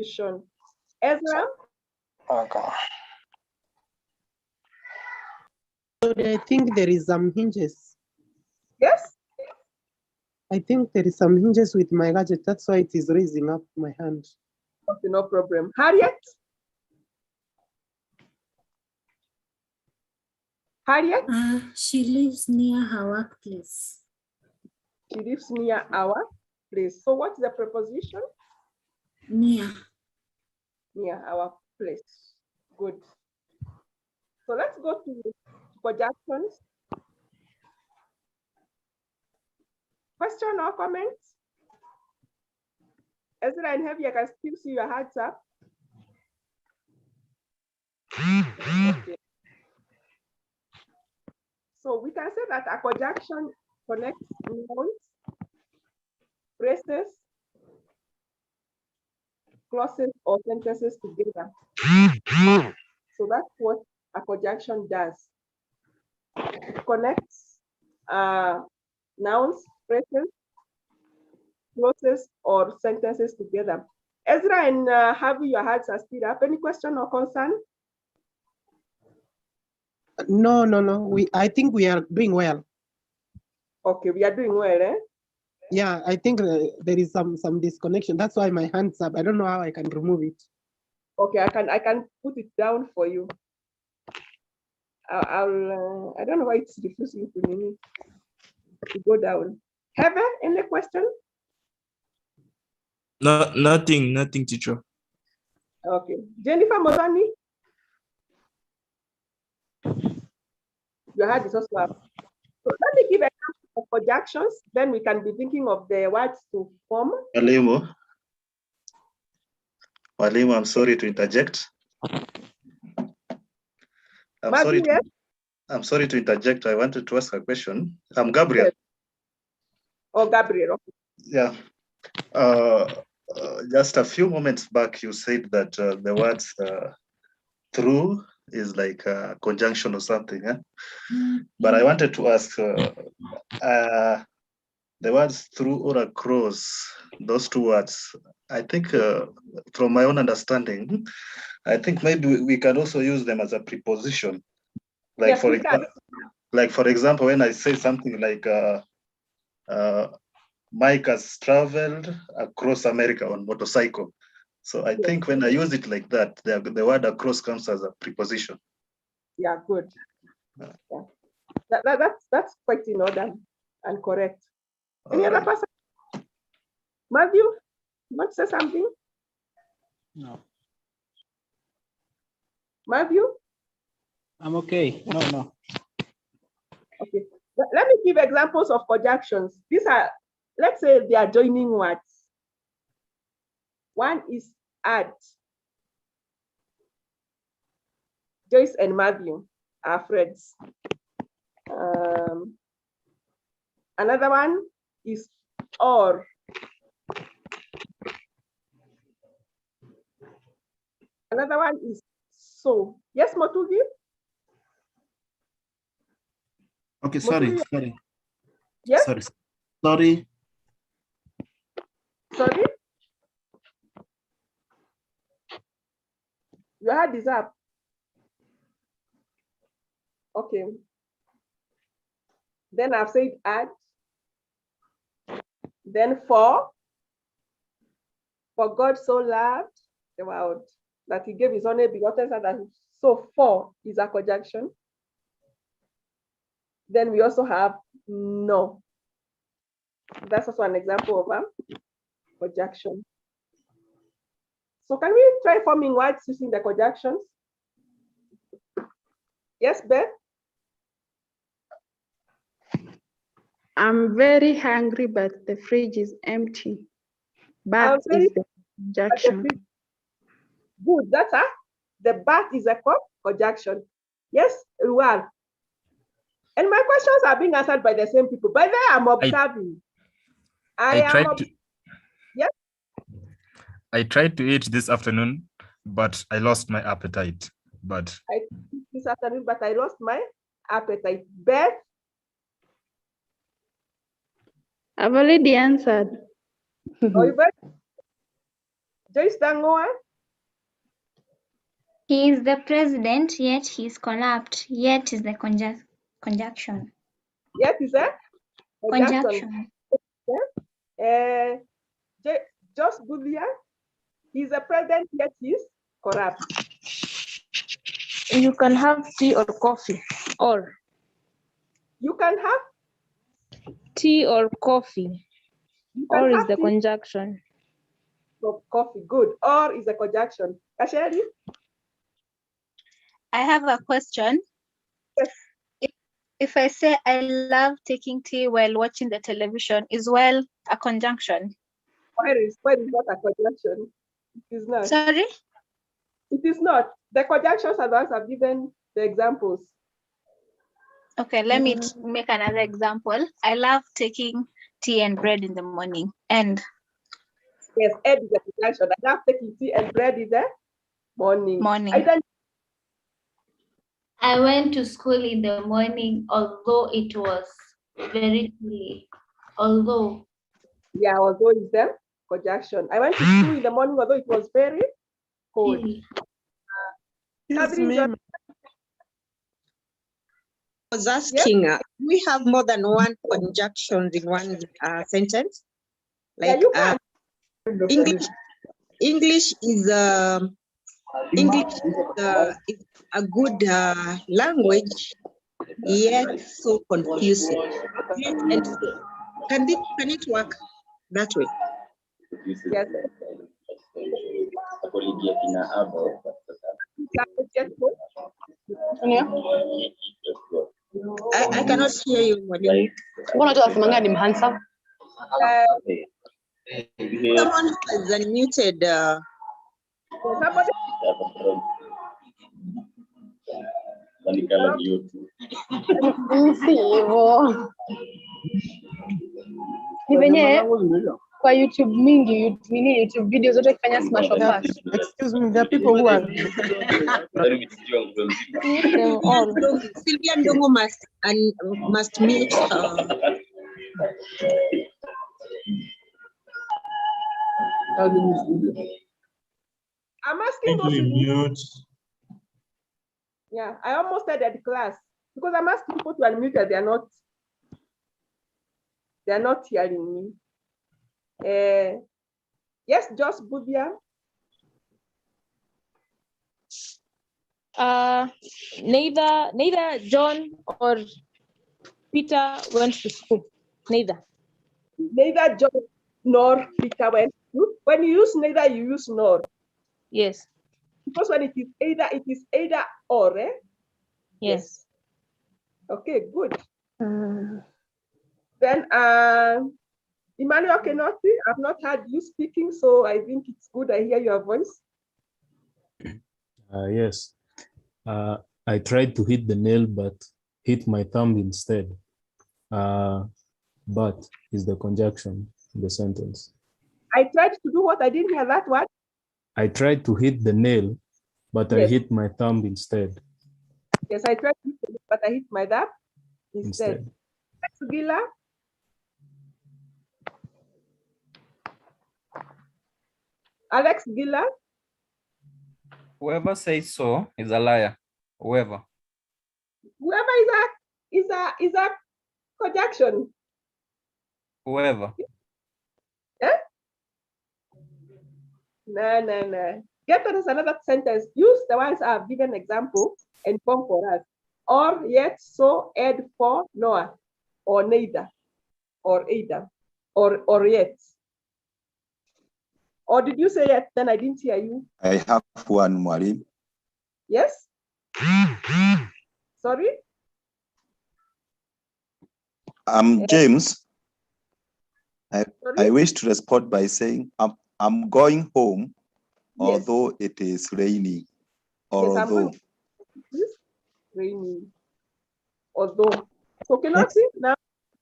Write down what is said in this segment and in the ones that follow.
preposition. Ezra? Okay. So I think there is some hinges. Yes? I think there is some hinges with my gadget. That's why it is raising up my hand. Okay, no problem. Harriet? Harriet? She lives near her workplace. She lives near our place. So what's the preposition? Near. Near our place. Good. So let's go to conjunctions. Question or comments? Ezra and Heavy, I can still see your hands up. Okay. So we can say that a conjunction connects nouns, phrases, clauses, or sentences together. So that's what a conjunction does. It connects nouns, phrases, clauses, or sentences together. Ezra and Harvey, your hands are still up. Any question or concern? No. I think we are doing well. Okay, we are doing well, eh? Yeah, I think there is some disconnection. That's why my hand's up. I don't know how I can remove it. Okay, I can put it down for you. I don't know why it's refusing to go down. Heather, any question? No, nothing, teacher. Okay. Jennifer Mozani? Your hand is also up. So let me give examples of conjunctions, then we can be thinking of the words to form. Mwalimu, I'm sorry to interject. I'm sorry to interject. I wanted to ask a question. I'm Gabriel. Yes. Oh, Gabriel. Okay. Yeah. Just a few moments back, you said that the words through is like a conjunction or something. Eh? But I wanted to ask the words through or across, those two words, I think from my own understanding, I think maybe we can also use them as a preposition. Like, yes, for example, when I say something like Mike has traveled across America on motorcycle. So I think when I use it like that, the word across comes as a preposition. Yeah, good. Yeah. That's quite in order and correct. Any other person? Matthew, you want to say something? No. Matthew? I'm okay. No. Okay. Let me give examples of conjunctions. These are, let's say they are joining words. One is add. Joyce and Matthew are friends. Another one is or. Another one is so. Yes, Motugi? Okay, sorry. Yes? Sorry. Sorry? Your hand is up. Okay. Then I've said add. Then for God so loved the world that he gave his only begotten son. So for is a conjunction. Then we also have no. That's also an example of a conjunction. So can we try forming words using the conjunctions? Yes, Beth? I'm very hungry, but the fridge is empty. But is the conjunction. Good, that's the but is a conjunction. Yes, Rual. And my questions are being answered by the same people, but then I'm observing. Yes? I tried to eat this afternoon, but I lost my appetite. I ate this afternoon, but I lost my appetite. Beth? I've already answered. Joyce Dangoa. He is the president, yet he is corrupt. Yet is the conjunction. Yet is a Conjunction. Just Bulia. He's a president, yet he's corrupt. You can have tea or coffee, or. You can have Tea or coffee, or is the tea conjunction. or coffee. Good. Or is a conjunction. Kasheri? I have a question. Yes. If I say I love taking tea while watching the television, is well a conjunction? Where is not a conjunction? It is not. Sorry? It is not. The conjunctions are the ones I've given the examples. Okay, let me make another example. I love taking tea and bread in the morning. And yes, ed is a conjunction. I love taking tea and bread in the morning. I went to school in the morning, although it was very chilly. Although. Yeah, although is the conjunction. I went to school in the morning, although it was very cold. I was asking, we have more than one conjunction in one sentence. Like English is a good language, yet so confusing. And can it work that way? Yes. I cannot hear you. Someone has unmuted. Ni venye kwa YouTube mingi, YouTube videos zote kufanya smash or pass. Excuse me, there are people who are. Them all. Sylvia Ndongo must mute. I'm asking those mute. Yeah, I almost said at the class because I'm asking people to unmute that they're not hearing me. Yes, just Budia. Neither John or Peter went to school. Neither John nor Peter went to school. When you use neither, you use nor. Yes. Because when it is either or, eh? Yes. Okay, good. Then Emmanuel Kenoti, I've not heard you speaking, so I think it's good I hear your voice. Yes. I tried to hit the nail, but hit my thumb instead. But is the conjunction in the sentence. I tried to do what? I didn't hear that word. I tried to hit the nail, but yes. I hit my thumb instead. Yes, I tried to hit it, but I hit my thumb instead. Gila. Alex Gila. Whoever says so is a liar. Whoever is a conjunction. Whoever. Eh? No. Get us another sentence. Use the ones I've given example and form for us. Or yet, so, ed, for, Noah, or neither, or either, or yet. Or did you say yet? Then I didn't hear you. I have one, Mwalimu. Yes? Sorry? James. I wish to respond by saying I'm going home, yes. Although it is raining. Or yes, although. It's raining. Although. So can you see now?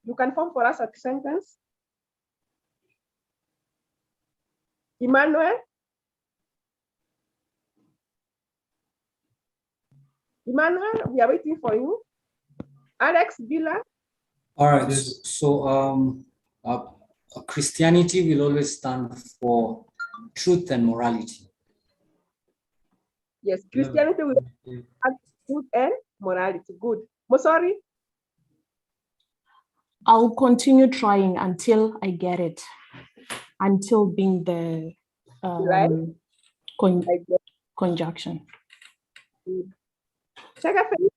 You can form for us a sentence. Emmanuel? Emmanuel, we are waiting for you. Alex Villa. All right. So Christianity will always stand for truth and morality. Yes, Christianity will have truth and morality. Good. Mosori? I'll continue trying until I get it, until being the Right. conjunction. Shaka Faith?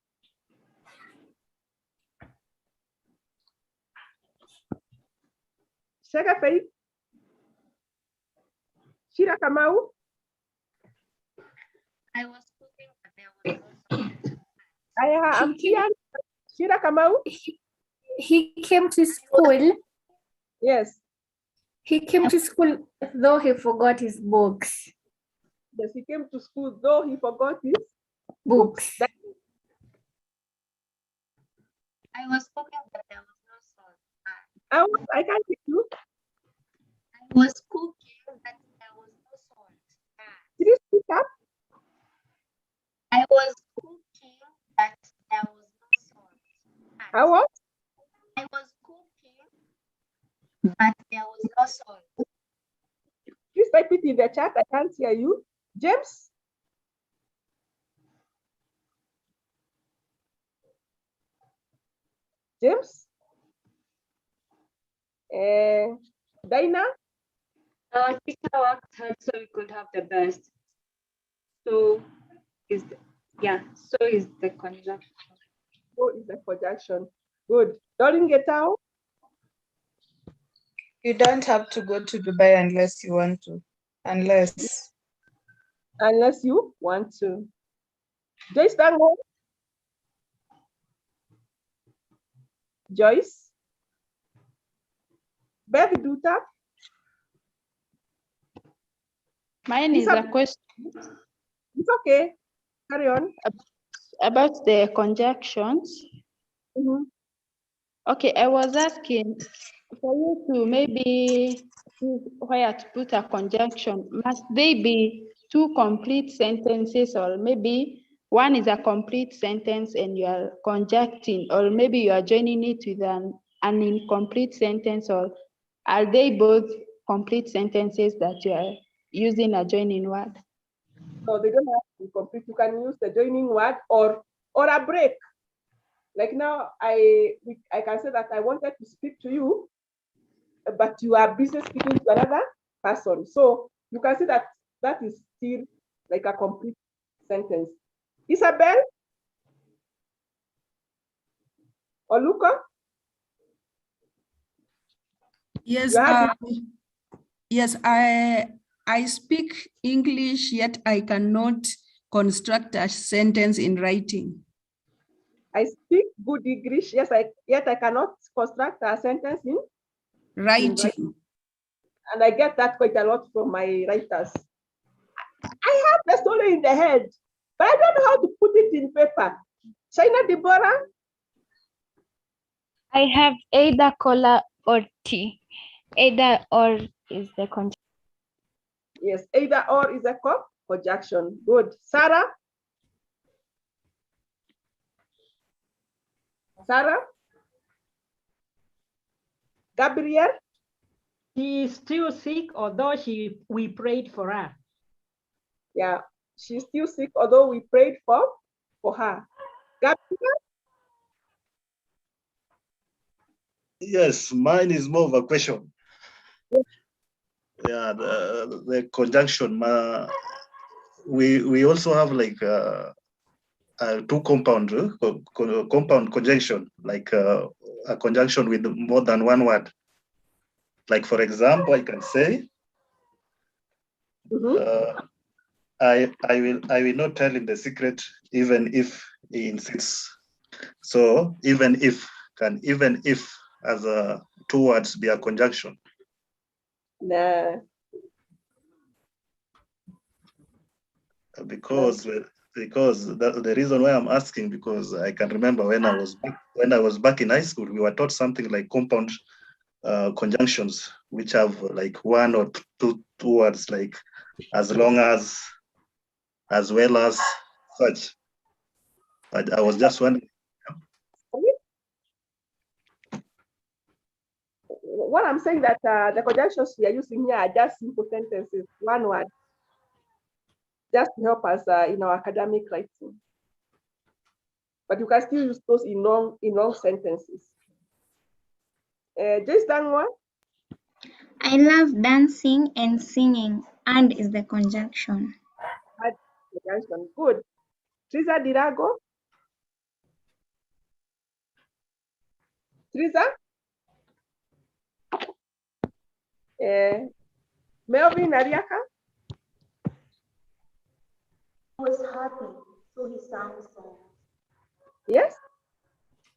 Shaka Faith? Shira Kamau? I was cooking, but there was I'm here. Shira Kamau? He came to school. Yes. He came to school though he forgot his books. Yes, he came to school though he forgot his books. I was cooking, but there was no salt. I can't hear you. I was cooking, but there was no salt. Did you speak up? I was cooking, but there was no salt. I was? I was cooking, but there was no salt. Please type it in the chat. I can't hear you. James? James? Dinah? Our teacher worked hard so we could have the best. So is the conjunction. So is the conjunction. Good. Doreen Getao? You don't have to go to Dubai unless you want to. Unless you want to. Joyce Tango? Joyce? Beth Duta? Mine is a question. It's okay. Carry on. About the conjunctions. Okay, I was asking for you to maybe choose where to put a conjunction. Must they be two complete sentences, or maybe one is a complete sentence and you are conjuncting, or maybe you are joining it with an incomplete sentence, or are they both complete sentences that you are using a joining word? No, they don't have to be complete. You can use the joining word or a break. Like now, I can say that I wanted to speak to you, but you are busy speaking to another person. So you can see that that is still like a complete sentence. Isabel? Or Luca? Yes, yes, I speak English, yet I cannot construct a sentence in writing. I speak good English, yes, yet I cannot construct a sentence in writing. And I get that quite a lot from my writers. I have the story in the head, but I don't know how to put it in paper. China Deborah? I have either color or tea. Either or is the conjunction. Yes, either or is a conjunction. Good. Sarah? Sarah? Gabriel? She is still sick, although we prayed for her. Yeah, she's still sick, although we prayed for her. Gabriel? Yes, mine is more of a question. Yeah, the conjunction. We also have like two compound conjunction, like a conjunction with more than one word. Like for example, I can say, I will not tell him the secret, even if he insists. So even if as a two words be a conjunction. Nah. Because the reason why I'm asking, because I can remember when I was back in high school, we were taught something like compound conjunctions, which have like one or two words, like as long as well as such. I was just wondering. what I'm saying that the conjunctions we are using here are just simple sentences, one word, just to help us in our academic writing. But you can still use those in long sentences. Just done one. I love dancing and singing. And is the conjunction. Conjunction. Good. Teresa Dirago. Teresa. Melvin Ariaka. He was happy, so he sang songs. Yes?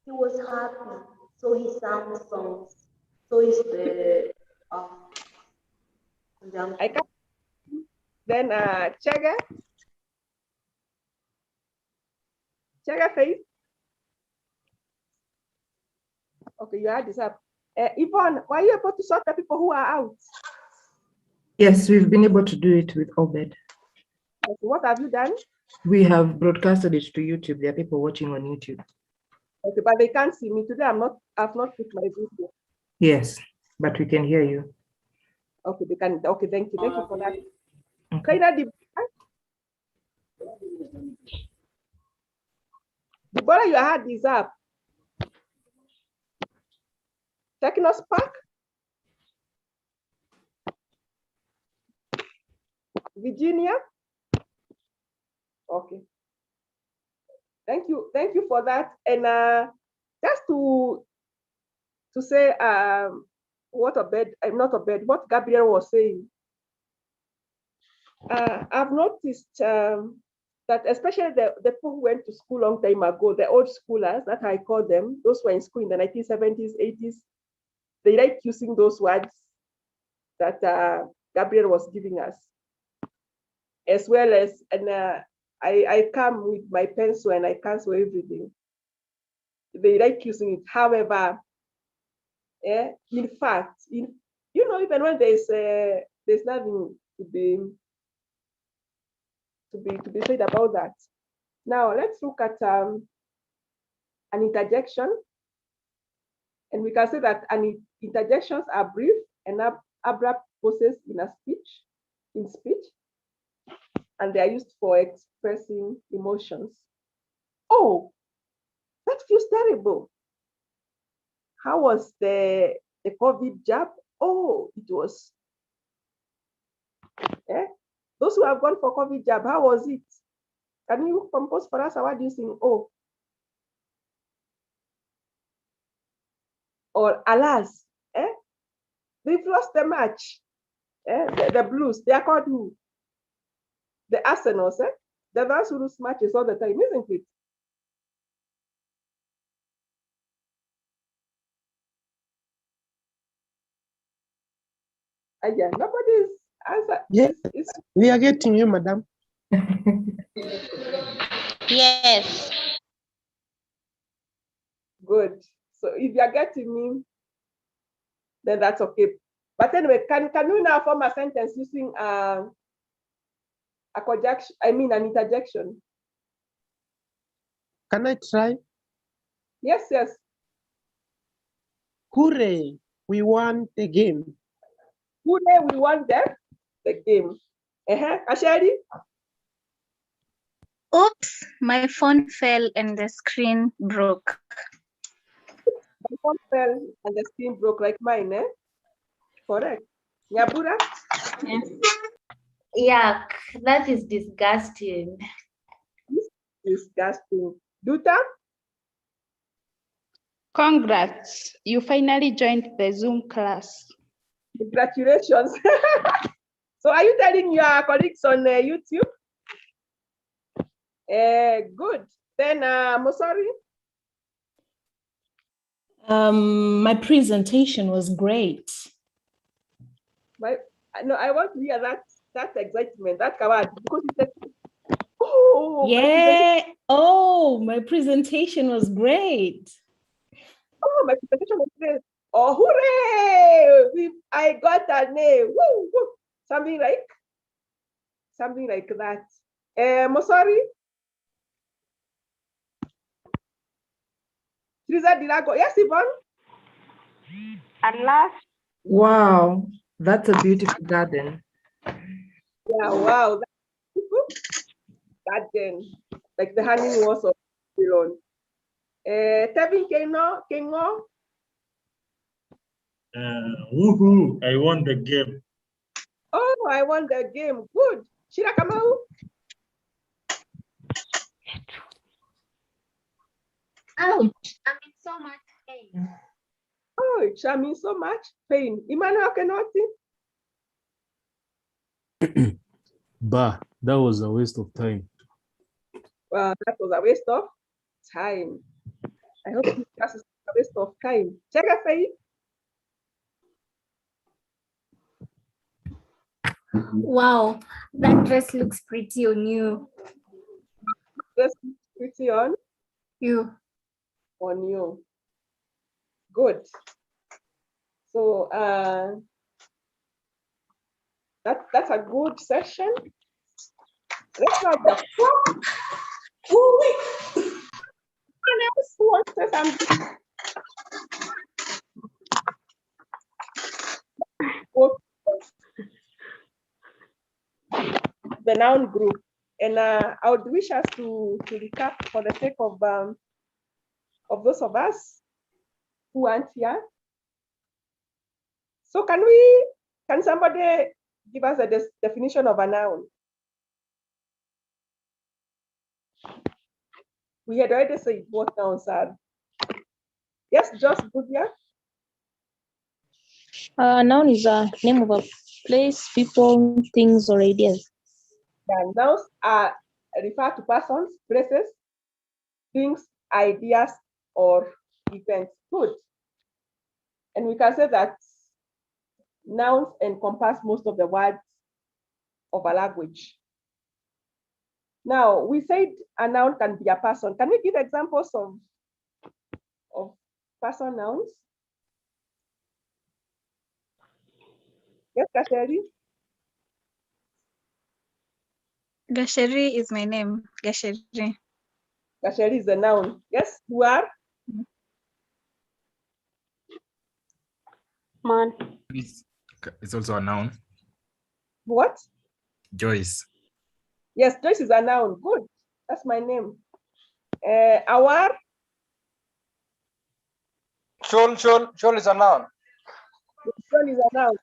He was happy, so he sang songs. So is the conjunction. I can. Then Chega. Chega face. Okay, you had this up. Yvonne, were you able to sort the people who are out? Yes, we've been able to do it with Obed. Okay, what have you done? We have broadcasted it to YouTube. There are people watching on YouTube. Okay, but they can't see me today. I've not put my video. Yes, but we can hear you. Okay, they can. Okay, thank you. Thank you for that. Okay. Deborah, your hand is up. Technospark. Virginia. Okay. Thank you for that. And just to say what what Gabriel was saying. I've noticed that especially the people who went to school long time ago, the old schoolers that I call them, those who were in school in the 1970s, 80s, they like using those words that Gabriel was giving us. As well as, and I come with my pencil and I cancel everything. They like using it. However, in fact, even when there's nothing to be said about that. Now let's look at an interjection, and we can say that interjections are brief and abrupt pauses in speech, and they are used for expressing emotions. Oh, that feels terrible. How was the COVID jab? Oh, it was. Those who have gone for COVID jab, how was it? Can you compose for us a word using oh? Or alas, they've lost the match. The Blues, they are called who? The Arsenals, the ones who lose matches all the time, isn't it? Again, nobody's answer. Yeah, we are getting you, madam. Yes. Good. So if you are getting me, then that's okay. But anyway, can you now form a sentence using a conjunction? I mean, an interjection. Can I try? Yes, yes. Hooray! We won the game. Hooray! We won the game. Ashari? Oops, my phone fell and the screen broke. My phone fell and the screen broke like mine, Correct. Nyabura? Yuck, that is disgusting. Disgusting. Duta? Congrats, you finally joined the Zoom class. Congratulations. So are you telling your colleagues on YouTube? Good. Then Mosori? My presentation was great. I want to hear that excitement, that kawad, because it's oh, yeah. Oh, my presentation was great. Oh, my presentation was great. Oh, hooray! I got a name. Woo, woo. Something like that. Mosori? Teresa Dirago. Yes, Yvonne? At last, Wow, that's a beautiful garden. Yeah, wow. Garden, like the hanging walls of Babylon. Tevin Kengo. Woohoo! I won the game. Oh, I won the game. Good. Shira Kamau. Ouch, I'm in so much pain. Ouch, I'm in so much pain. Emmanuel Kenoti. Bah, that was a waste of time. Well, that was a waste of time. I hope this class is a waste of time. Check it, Faye. Wow, that dress looks pretty on you. Dress looks pretty on you. On you. Good. So that's a good session. Let's have the fourth. Who wants to say something? The noun group, and I would wish us to recap for the sake of those of us who aren't here. So can somebody give us a definition of a noun? We had already said what nouns are. Yes, just good, yeah. Noun is a name of a place, people, things, or ideas. Yeah, nouns refer to persons, places, things, ideas, or events. Good. And we can say that nouns encompass most of the words of a language. Now, we said a noun can be a person. Can we give examples of person nouns? Yes, Kasheri? Gasheri is my name. Gasheri. Gasheri is a noun. Yes, you are? Man. It's also a noun. What? Joyce. Yes, Joyce is a noun. Good. That's my name. Our? Shol is a noun. Shol is a noun.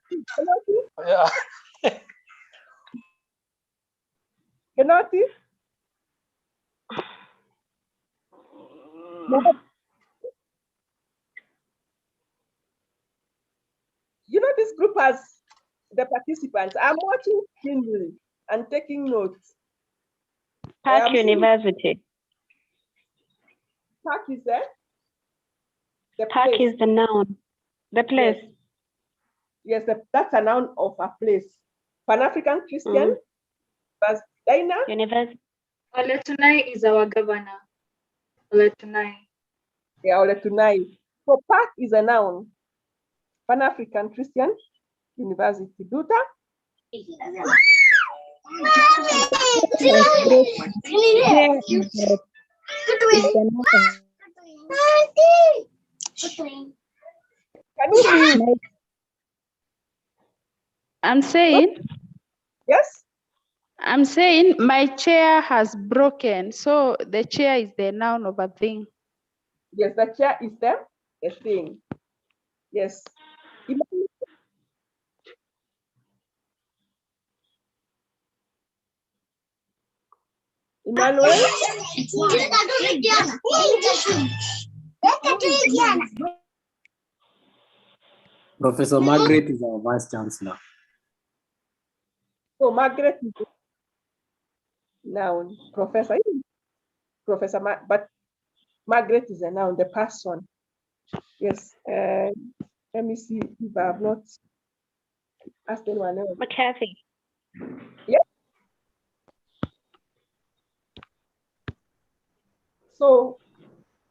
Yeah. Kenoti? You know, this group has the participants. I'm watching keenly and taking notes. Park University. Park is there? The Park place. is the noun. The place. Yes, that's a noun of a place. Pan-African Christian. Dina? University. Oletunai is our governor. Oletunai. Yeah, Oletunai. So park is a noun. Pan-African Christian University. Duta? I'm saying. Yes. I'm saying my chair has broken. So the chair is the noun of a thing. Yes, the chair is a thing. Yes. Emmanuel? Professor Margaret is our Vice Chancellor. So Margaret is noun. Professor, but Margaret is a noun, the person. Yes. Let me see if I have not asked anyone else. McCarthy. Yes. So,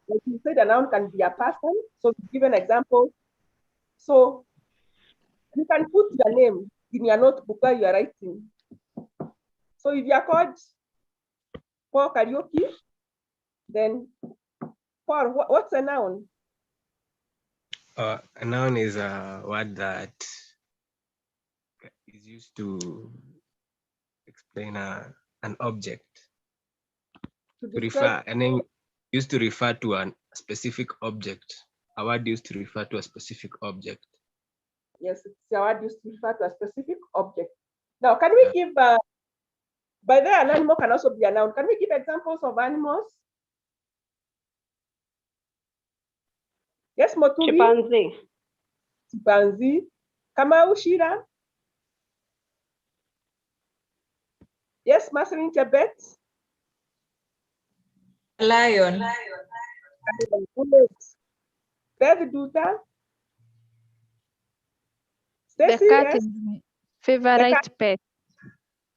like you said, a noun can be a person. So, to give an example, so you can put your name in your notebook while you are writing. So, if you are called Paul Karaoke, then Paul, what's a noun? A noun is a word that is used to explain an object. To To describe. refer, a name used to refer to a specific object. A word used to refer to a specific object. Yes, it's a word used to refer to a specific object. Now, can we give, by the way, an animal can also be a noun. Can we give examples of animals? Yes, Motubi. Chimpanzee. Chimpanzee. Kamau Shira. Yes, Marceline Tebet. Lion. Beth Duta. The Stacy, cat yes. is my favorite pet.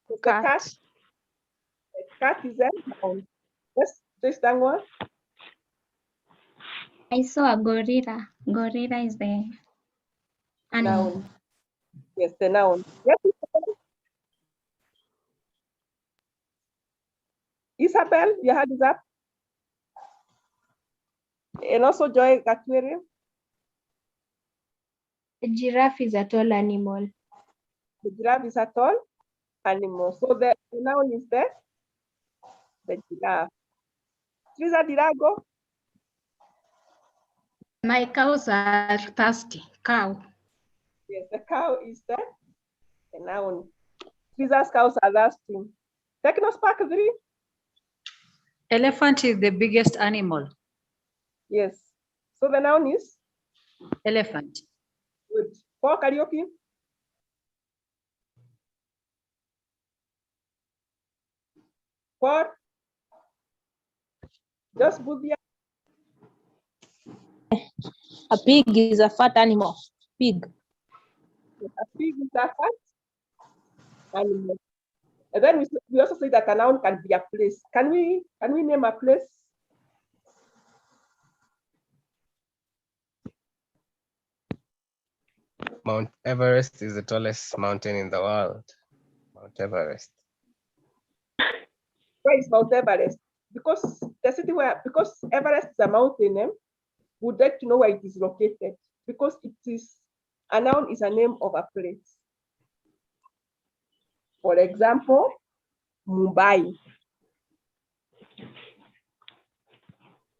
The cat. The cat is a noun. Yes, this one. I saw a gorilla. Gorilla is the animal. Noun. Yes, the noun. Yes, Isabel, your hand is up. And also Joy Gatwere. A giraffe is a tall animal. The giraffe is a tall animal. So the noun is the giraffe. Teresa Dirago. My cows are thirsty. Cow. Yes, the cow is the noun. Teresa's cows are thirsty. Technospark 3. Elephant is the biggest animal. Yes. So the noun is? Elephant. Good. For karaoke? For? Just Budia. A pig is a fat animal. Pig. A pig is a fat animal. And then we also say that a noun can be a place. Can we name a place? Mount Everest is the tallest mountain in the world. Mount Everest. Where is Mount Everest? Because the city because Everest is a mountain, would like to know where it is located. Because it is, a noun is a name of a place. For example, Mumbai.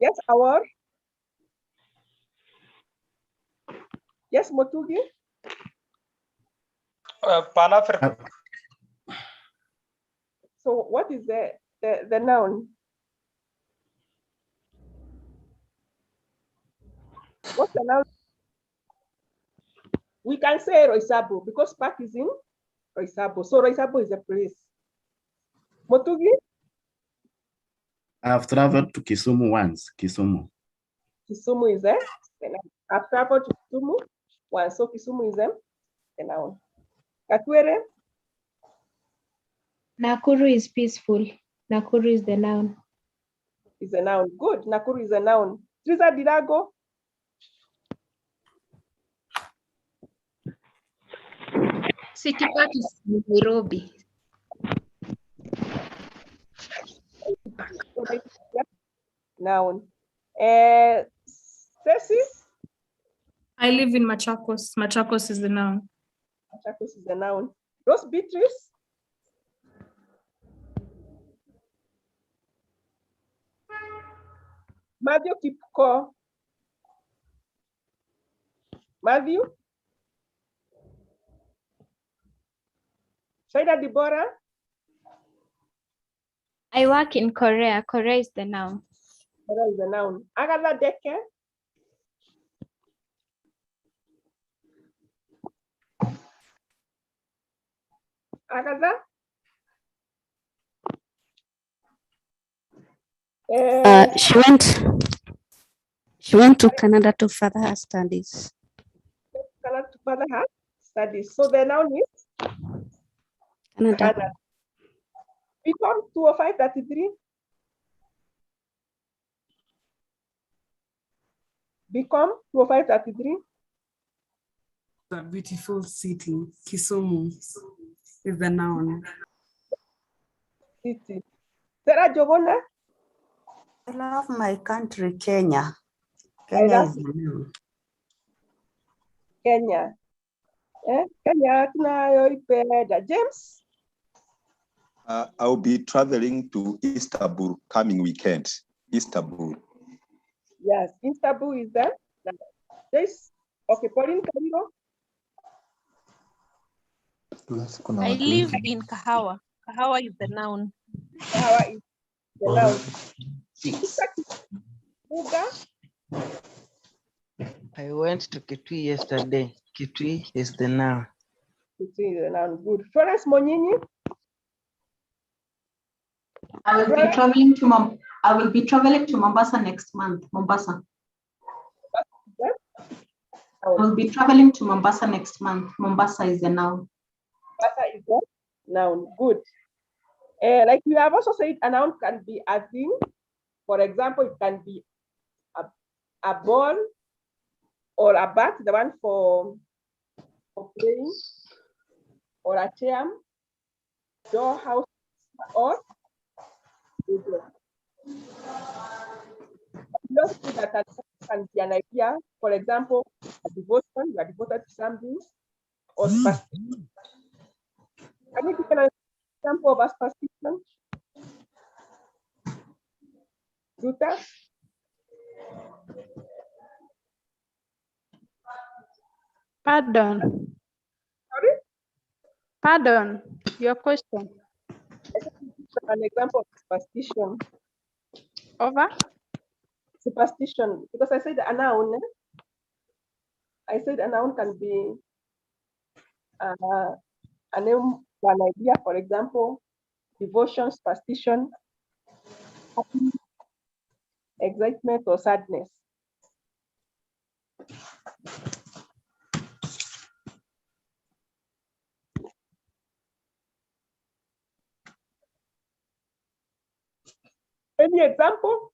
Yes, our. Yes, Motugi. Pan-African. So what is the noun? What's the noun? We can say Roysabo because Park is in Roysabo. So Roysabo is a place. Motugi? I've traveled to Kisumu once. Kisumu. Kisumu is there. I've traveled to Kisumu once. So Kisumu is a noun. Katwere? Nakuru is peaceful. Nakuru is the noun. Is a noun. Good. Nakuru is a noun. Teresa Dirago? City Park is in Nairobi. Noun. Stacy? I live in Machakos. Machakos is the noun. Machakos is a noun. Rose Beatrice? Matthew Kipko? Matthew? Shaida Deborah? I work in Korea. Korea is the noun. Korea is the noun. Agatha Deke? Agatha? She went to Canada to further her studies. Canada to further her studies. So the noun is? Canada. Become 20533. Become 20533. A beautiful city. Kisumu is the noun. City. Sarah Jogona? I love my country, Kenya. Kenya is the noun. Kenya. Kenya tunayo ipenda. James? I'll be traveling to Istanbul coming weekend. Istanbul. Yes, Istanbul is that. Yes. Okay, Pauline, can you go? I live in Kahawa. Kahawa is the noun. Kahawa is the noun. Uga? I went to Kitui yesterday. Kitui is the noun. Kitui is the noun. Good. Florence Monyinyi? I will be traveling to Mombasa next month. Mombasa. I will be traveling to Mombasa next month. Mombasa is the noun. Mombasa is the noun. Good. Like you have also said, a noun can be a thing. For example, it can be a ball or a bat, the one for playing, or a chair, door, house, or that can be an idea. For example, a devotion, you are devoted to something, or superstition. Can you give an example of a superstition? Ruta? Pardon. Sorry? Pardon, your question. An example of superstition. Over? Superstition, because I said a noun. I said a noun can be a name for an idea, for example, devotion, superstition, happiness, excitement, or sadness. Any example?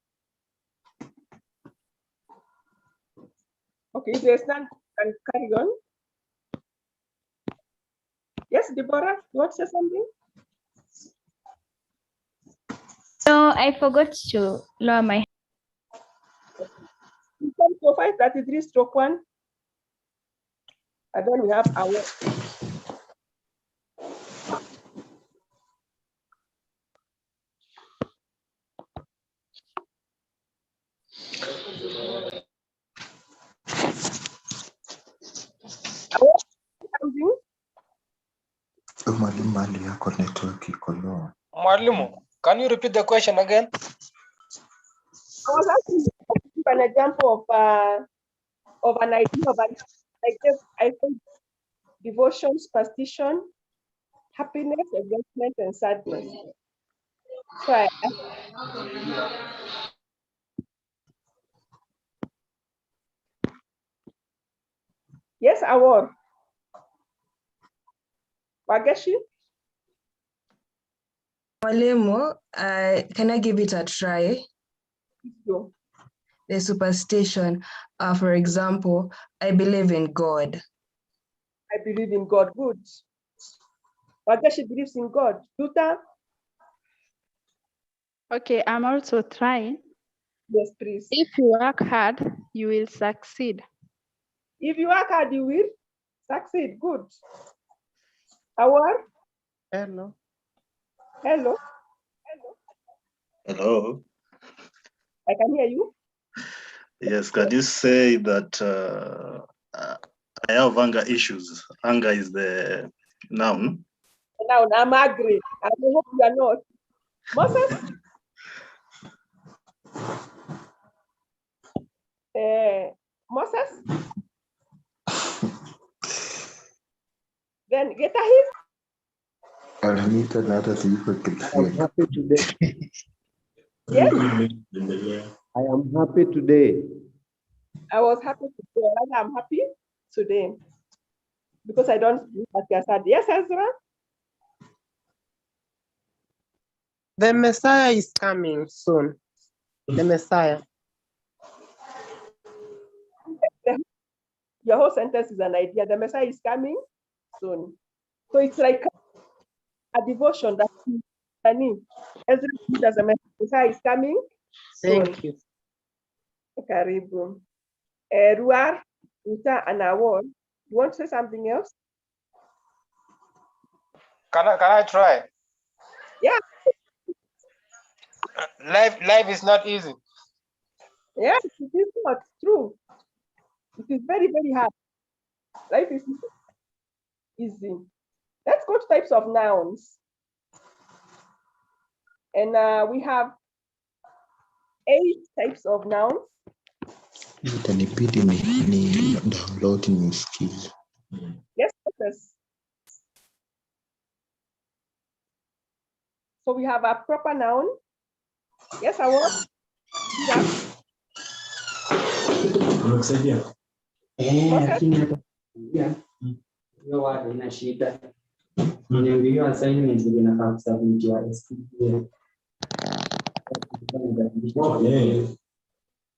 Okay, if there's none, can carry on. Yes, Deborah, you want to say something? No, I forgot to lower my. In terms of 533-1, and then we have our. Mwalimu, can you repeat the question again? I was asking an example of an idea of an, I think devotion, superstition, happiness, excitement, and sadness. So yes, Awar. Wagashi? Mwalimu, can I give it a try? No. The superstition, for example, I believe in God. I believe in God. Good. Wagashi believes in God. Tuta? Okay, I'm also trying. Yes, please. If you work hard, you will succeed. If you work hard, you will succeed. Good. Awar? Hello. Hello. Hello. I can hear you. Yes, can you say that I have anger issues? Anger is the noun. Now, I'm angry. I hope you are not. Moses? Moses? Then get a hit. I'm happy today. Yes? I am happy today. I was happy today. I'm happy today. Because I don't feel like I said. Yes, Ezra? The Messiah is coming soon. The Messiah. Your whole sentence is an idea. The Messiah is coming soon. So it's like a devotion that Ezra as a Messiah is coming soon. Thank you. Karibu. Ruar, Uta, and Award. You want to say something else? Can I try? Yeah. Life is not easy. Yeah, it is not true. It is very, very hard. Life is not easy. Let's go to types of nouns. And we have 8 types of nouns. Itanibidi ni download new skills. Yes, yes. So we have a proper noun. Yes, I want. Lakini hata hiyo wada ina shida. Niambiwa assignment inafaa kusubmitiwa SPA.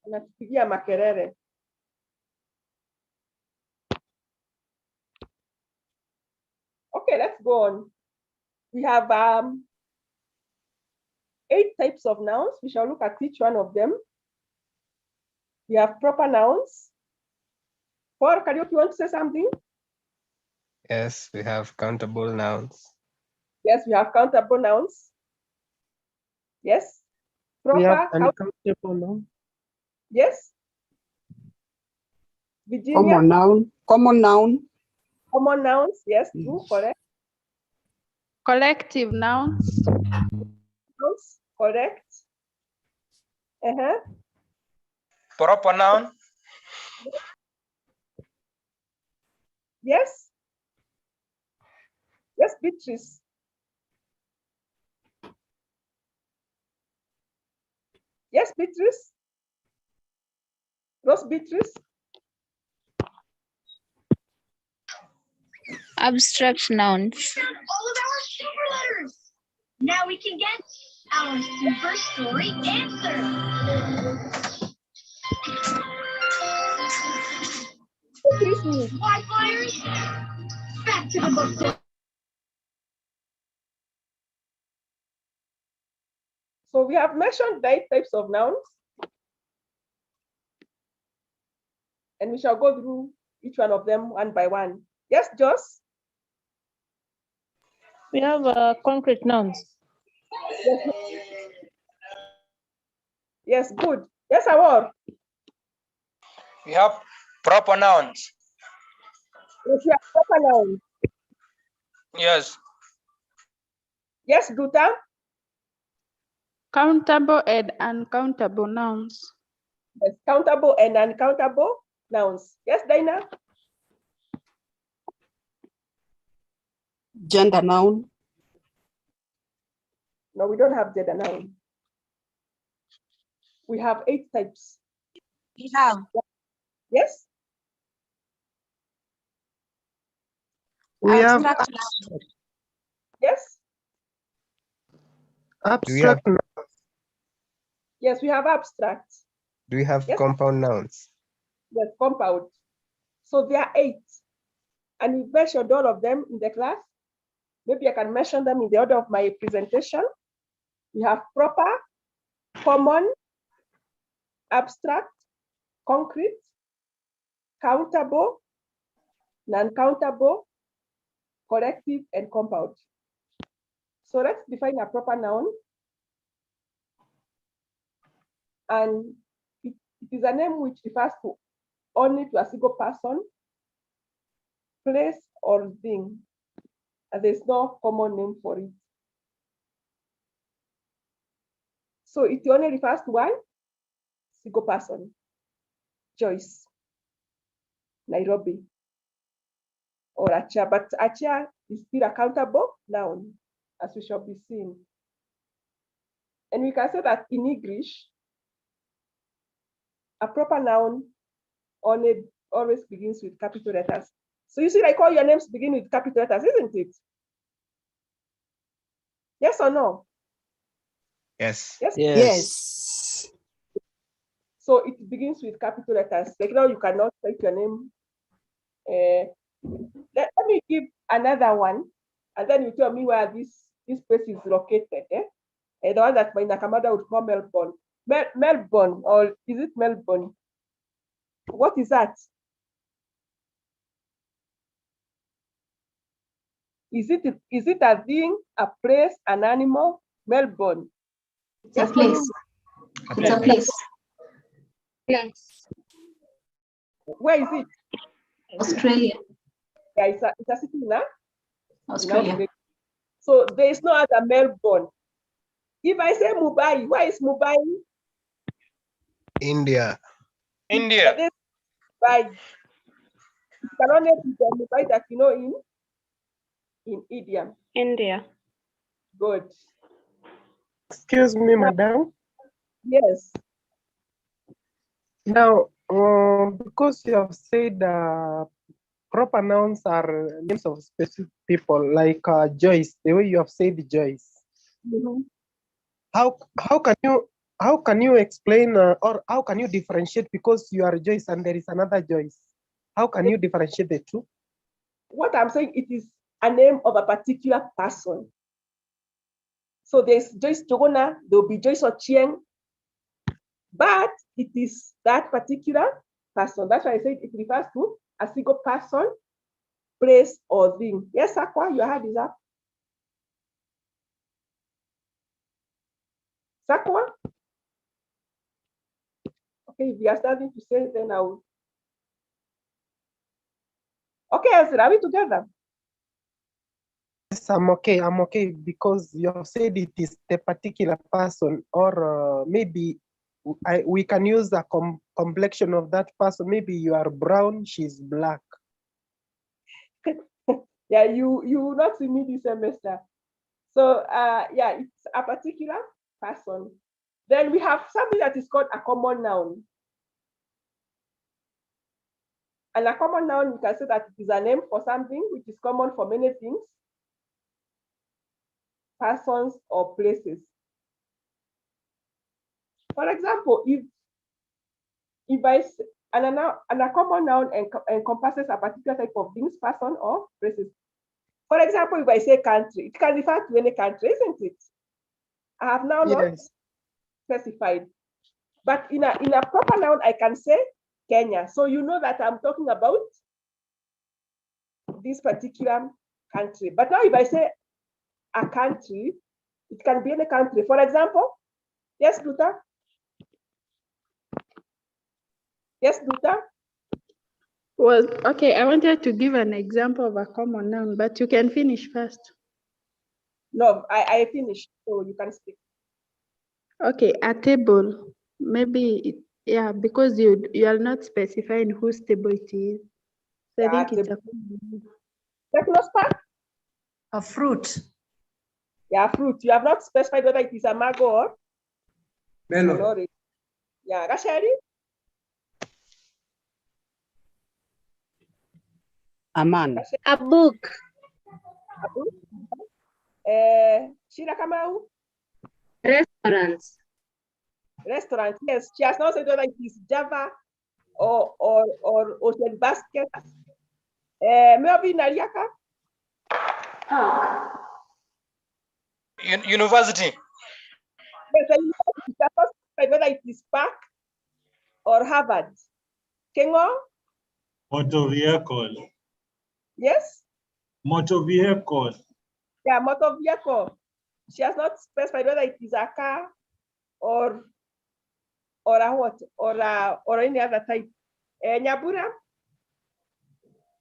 Anatupigia makelele. Okay, let's go on. We have 8 types of nouns. We shall look at each one of them. We have proper nouns. Paul, Karaoke, you want to say something? Yes, we have countable nouns. Yes, we have countable nouns. Yes. Proper. We have uncountable noun. Yes. Virginia. Common noun. Common noun. Common nouns. Yes, true, correct. Collective nouns. Nouns, correct. Proper noun. Yes. Yes, Beatrice. Yes, Beatrice. Rose Beatrice. Abstract nouns. All of our super letters. Now we can get our super story answer. Wi-Fiers, back to the book. So we have mentioned 8 types of nouns. And we shall go through each one of them one by one. Yes, Joss? We have concrete nouns. Yes, good. Yes, Awar. We have proper nouns. Yes, we have proper nouns. Yes. Yes, Duta. Countable and uncountable nouns. Yes, countable and uncountable nouns. Yes, Dina. Gender noun. No, we don't have gender noun. We have 8 types. We have. Yes? We have Yes? abstract nouns. Yes, we have abstract. Do we have Yes. compound nouns? Yes, compound. So there are 8. And we mentioned all of them in the class. Maybe I can mention them in the order of my presentation. We have proper, common, abstract, concrete, countable, non-countable, collective, and compound. So let's define a proper noun. And it is a name which refers to only to a single person, place, or thing. And there's no common name for it. So it only refers to one single person. Joyce, Nairobi, or Achia. But Achia is still a countable noun, as we shall be seeing. And we can say that in English, a proper noun always begins with capital letters. So you see, like all your names begin with capital letters, isn't it? Yes or no? Yes. Yes. Yes. So it begins with capital letters. Like now you cannot type your name. Let me give another one, and then you tell me where this place is located. The one that my Nakamada would call Melbourne. Melbourne, or is it Melbourne? What is that? Is it a thing, a place, an animal? Melbourne. It's a place. It's a place. Place. Where is it? Australia. Yeah, it's a city in Australia. So there is no other Melbourne. If I say Mumbai, where is Mumbai? India. India. Mumbai. It can only be the Mumbai that you know in idiom. India. Good. Excuse me, madam. Yes. Now, because you have said proper nouns are names of specific people, like Joyce, the way you have said Joyce. How can you explain or how can you differentiate, because you are Joyce and there is another Joyce? How can you differentiate the two? What I'm saying, it is a name of a particular person. So there's Joyce Jogona, there'll be Joyce Ochieng, but it is that particular person. That's why I said it refers to a single person, place, or thing. Yes, Sakwa, your hand is up. Sakwa? Okay, if you are starting to say, then I will. Okay, Ezra, are we together? Yes, I'm okay because you have said it is the particular person, or maybe we can use the complexion of that person. Maybe you are brown, she's black. Yeah, you will not see me this semester. So yeah, it's a particular person. Then we have something that is called a common noun. And a common noun, we can say that it is a name for something which is common for many things, persons, or places. For example, if I say, and a common noun encompasses a particular type of things, person, or places. For example, if I say country, it can refer to any country, isn't it? I have now not specified. But in a proper noun, I can say Kenya. So you know that I'm talking about this particular country. But now if I say a country, it can be any country. For example, yes, Luther? Yes, Luther? Well, okay, I wanted to give an example of a common noun, but you can finish first. No, I finished, so you can speak. Okay, a table. Maybe, yeah, because you are not specifying whose table it is. So I think it's a common noun. A fruit. Yeah, fruit. You have not specified whether it is a mango or melon. An orange. Yeah, Rashari? A man. A book. A book? Shira Kamau? Restaurants. Restaurant, yes. She has not said whether it is Java or Ocean Basket. Melvin Nariaka? University. Yes, and you have not specified whether it is Park or Harvard. Kengo? Motor vehicle. Yes? Motor vehicle. Yeah, motor vehicle. She has not specified whether it is a car or a what or any other type. Nyabura?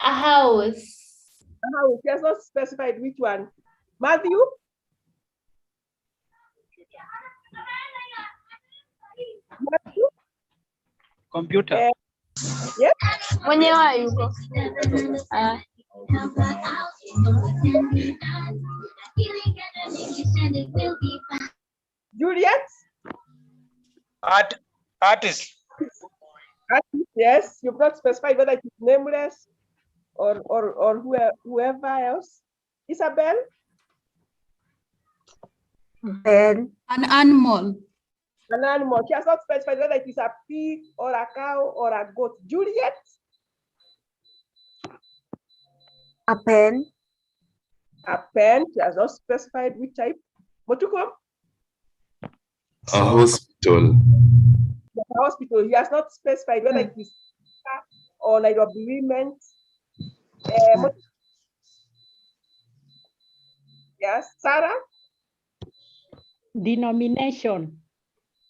A house. A house. She has not specified which one. Matthew? Matthew? Computer. Yes? Mwenyewe yuko. Juliet? Artist. Artist, yes. You've not specified whether it is nameless or whoever else. Isabel? An animal. An animal. She has not specified whether it is a pig or a cow or a goat. Juliet? A pen. A pen. She has not specified which type. Motuko? A hospital. The hospital. He has not specified whether it is or Nairobi Women. Yes, Sarah? Denomination.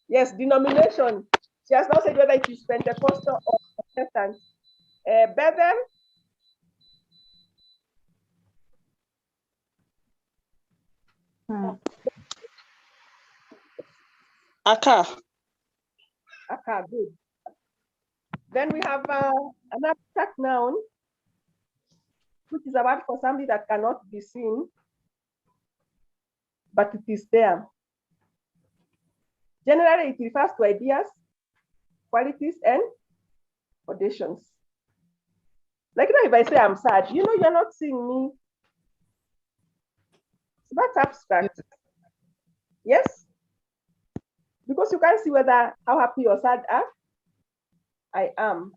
Yes, denomination. She has not said whether it is Pentecostal or Protestant. Bethel? Aka. Okay, good. Then we have an abstract noun, which is a word for something that cannot be seen, but it is there. Generally, it refers to ideas, qualities, and conditions. Like now, if I say I'm sad, you're not seeing me. So that's abstract. Yes? Because you can't see whether how happy or sad I am.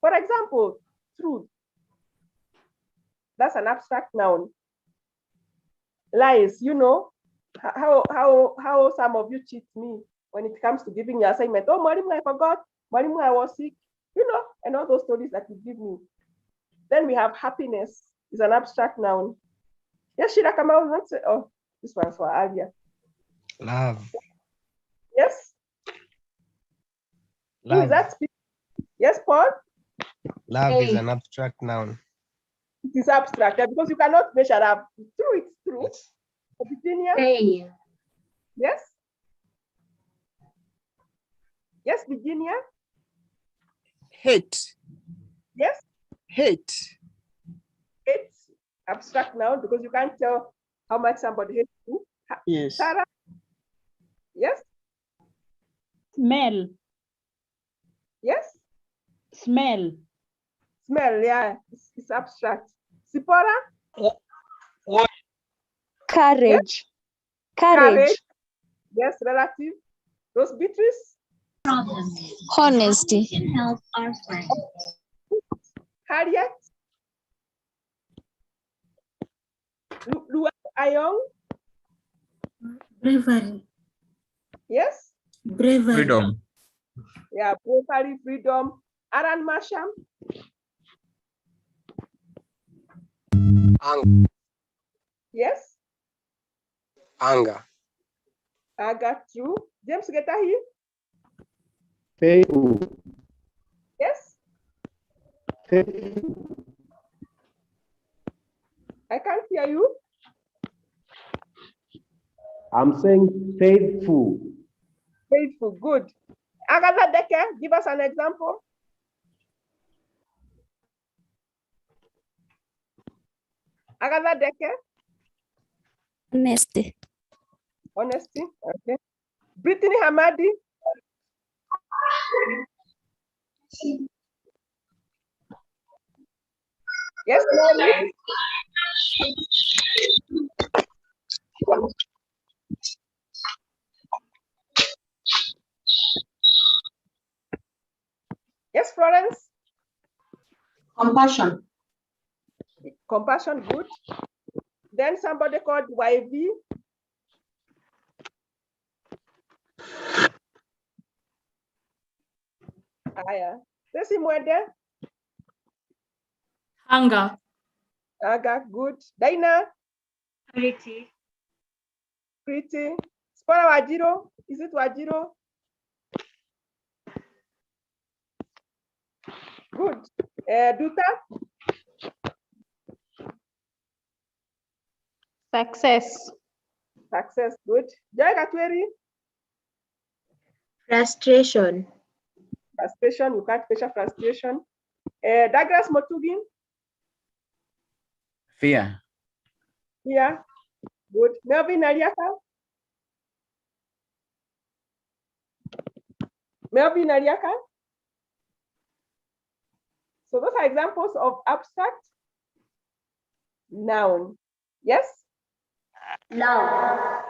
For example, truth. That's an abstract noun. Lies, how some of you cheat me when it comes to giving your assignment. Oh, Marimu, I forgot. Marimu, I was sick. And all those stories that you give me. Then we have happiness, is an abstract noun. Yes, Shira Kamau, not say, oh, this one's for Alia. Love. Yes? Who is that speaking? Yes, Paul? Love is an abstract noun. It is abstract because you cannot measure up. It's true. Yes. Virginia? Hey. Yes? Yes, Virginia? Hate. Yes? Hate. Hate, abstract noun because you can't tell how much somebody hates you. Yes. Sarah? Yes? Smell. Yes? Smell. Smell, yeah, it's abstract. Sipora? What? Courage. Yes? Courage. Yes, relative. Rose Beatrice? Honesty. We can help our friends. Harriet? Luan Ayong? Bravery. Yes? Bravery. Freedom. Yeah, bravery, freedom. Aran Masham? Anger. Yes? Anger. Aga, true. James Getahi? Faithful. Yes? Faithful. I can't hear you. I'm saying faithful. Faithful, good. Agatha Decker, give us an example. Agatha Decker? Honesty. Honesty, okay. Brittany Hamadi? Yes, Mary? Yes, Florence? Compassion. Compassion, good. Then somebody called YV. Aya. Tesi Mwede. Hunger. Aga, good. Dina. Pretty. Pretty. Spora Wajiro. Is it Wajiro? Good. Duta. Success. Success, good. Joy Katweri. Frustration. Frustration, you can't measure frustration. Douglas Motugin. Fear. Here. Good. Melvin Ariaka. Melvin Ariaka. So those are examples of abstract noun. Yes? Love.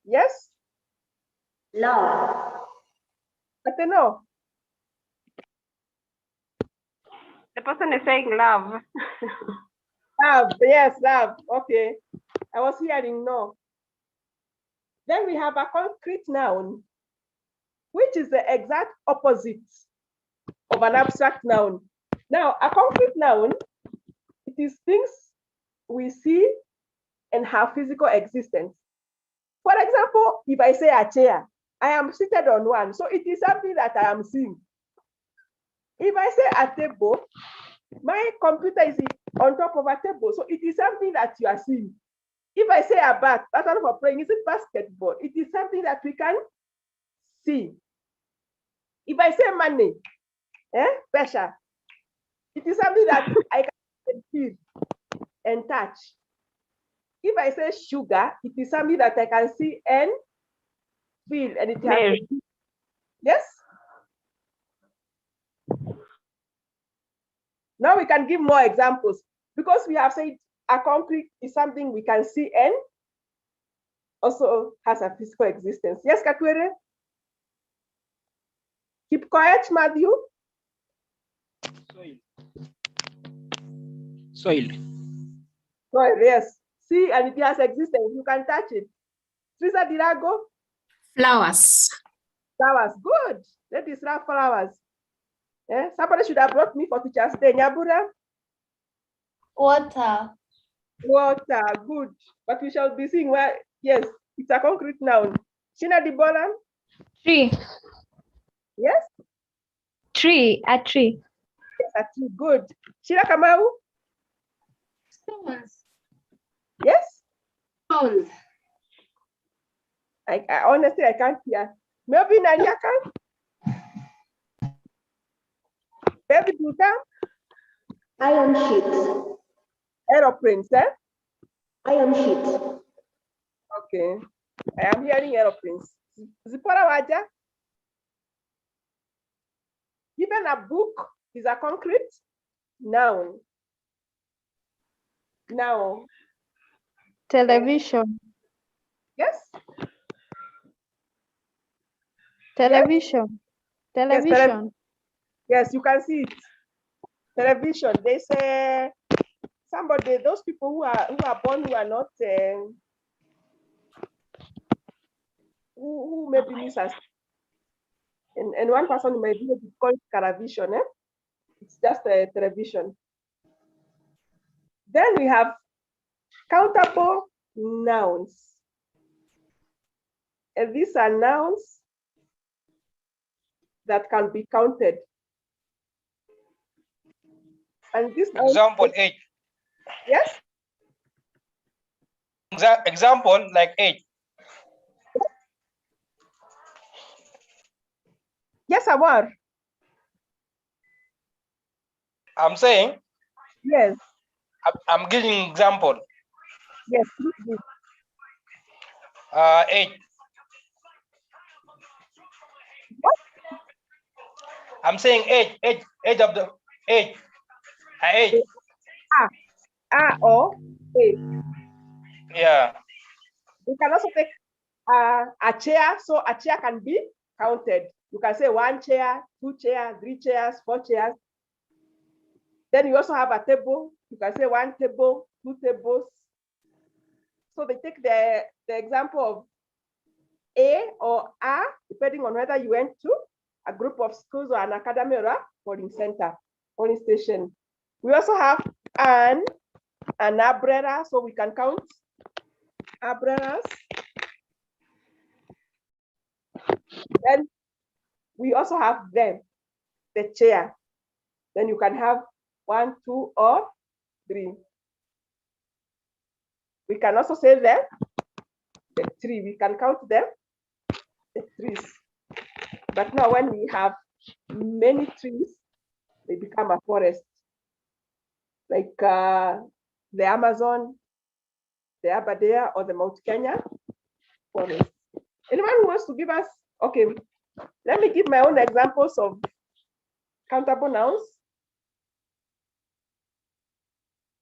Yes? Love. Ateno. The person is saying love. Love, yes, love. Okay. I was hearing no. Then we have a concrete noun, which is the exact opposite of an abstract noun. Now, a concrete noun, it is things we see and have physical existence. For example, if I say a chair, I am seated on one, so it is something that I am seeing. If I say a table, my computer is on top of a table, so it is something that you are seeing. If I say a bat, that's one for playing, is it basketball? It is something that we can see. If I say money, pressure, it is something that I can feel and touch. If I say sugar, it is something that I can see and feel, and it has. Yes? Now we can give more examples because we have said a concrete is something we can see and also has a physical existence. Yes, Katwere? Keep quiet, Matthew. Soil. Soil, yes. See, and it has existence. You can touch it. Teresa Dirago? Flowers. Flowers, good. Let us have flowers. Somebody should have brought me for Teachers Day. Nyabura? Water. Water, good. But we shall be seeing where, yes, it's a concrete noun. Shina Dibola? Tree. Yes? Tree. A tree. Yes, a tree, good. Shina Kamau? Stones. Yes? Stones. I honestly, I can't hear. Maybe Nanyaka? Baby Duta? Iron sheet. Aeroplanes, Iron sheet. Okay. I am hearing aeroplanes. Zipora Waja? Even a book is a concrete noun. Now. Television. Yes? Television. Yes, Television. yes, you can see it. Television. They say somebody, those people who are born who are not who maybe miss us. And one person might be called television, It's just a television. Then we have countable nouns. And these are nouns that can be counted. And this example 8. Yes? Example like 8. Yes, Amar. I'm saying. Yes. I'm giving example. Yes. 8. What? I'm saying 8 of the 8. 8. Or 8. Yeah. You can also take a chair, so a chair can be counted. You can say 1 chair, 2 chairs, 3 chairs, 4 chairs. Then you also have a table. You can say 1 table, 2 tables. So they take the example of A or A, depending on whether you went to a group of schools or an academy or a polling center, polling station. We also have an umbrella, so we can count umbrellas. Then we also have them, the chair. Then you can have 1, 2, or 3. We can also say them, the tree. We can count them, the trees. But now when we have many trees, they become a forest. Like the Amazon, the Aberdare, or the Mount Kenya forest. Anyone who wants to give us, okay, let me give my own examples of countable nouns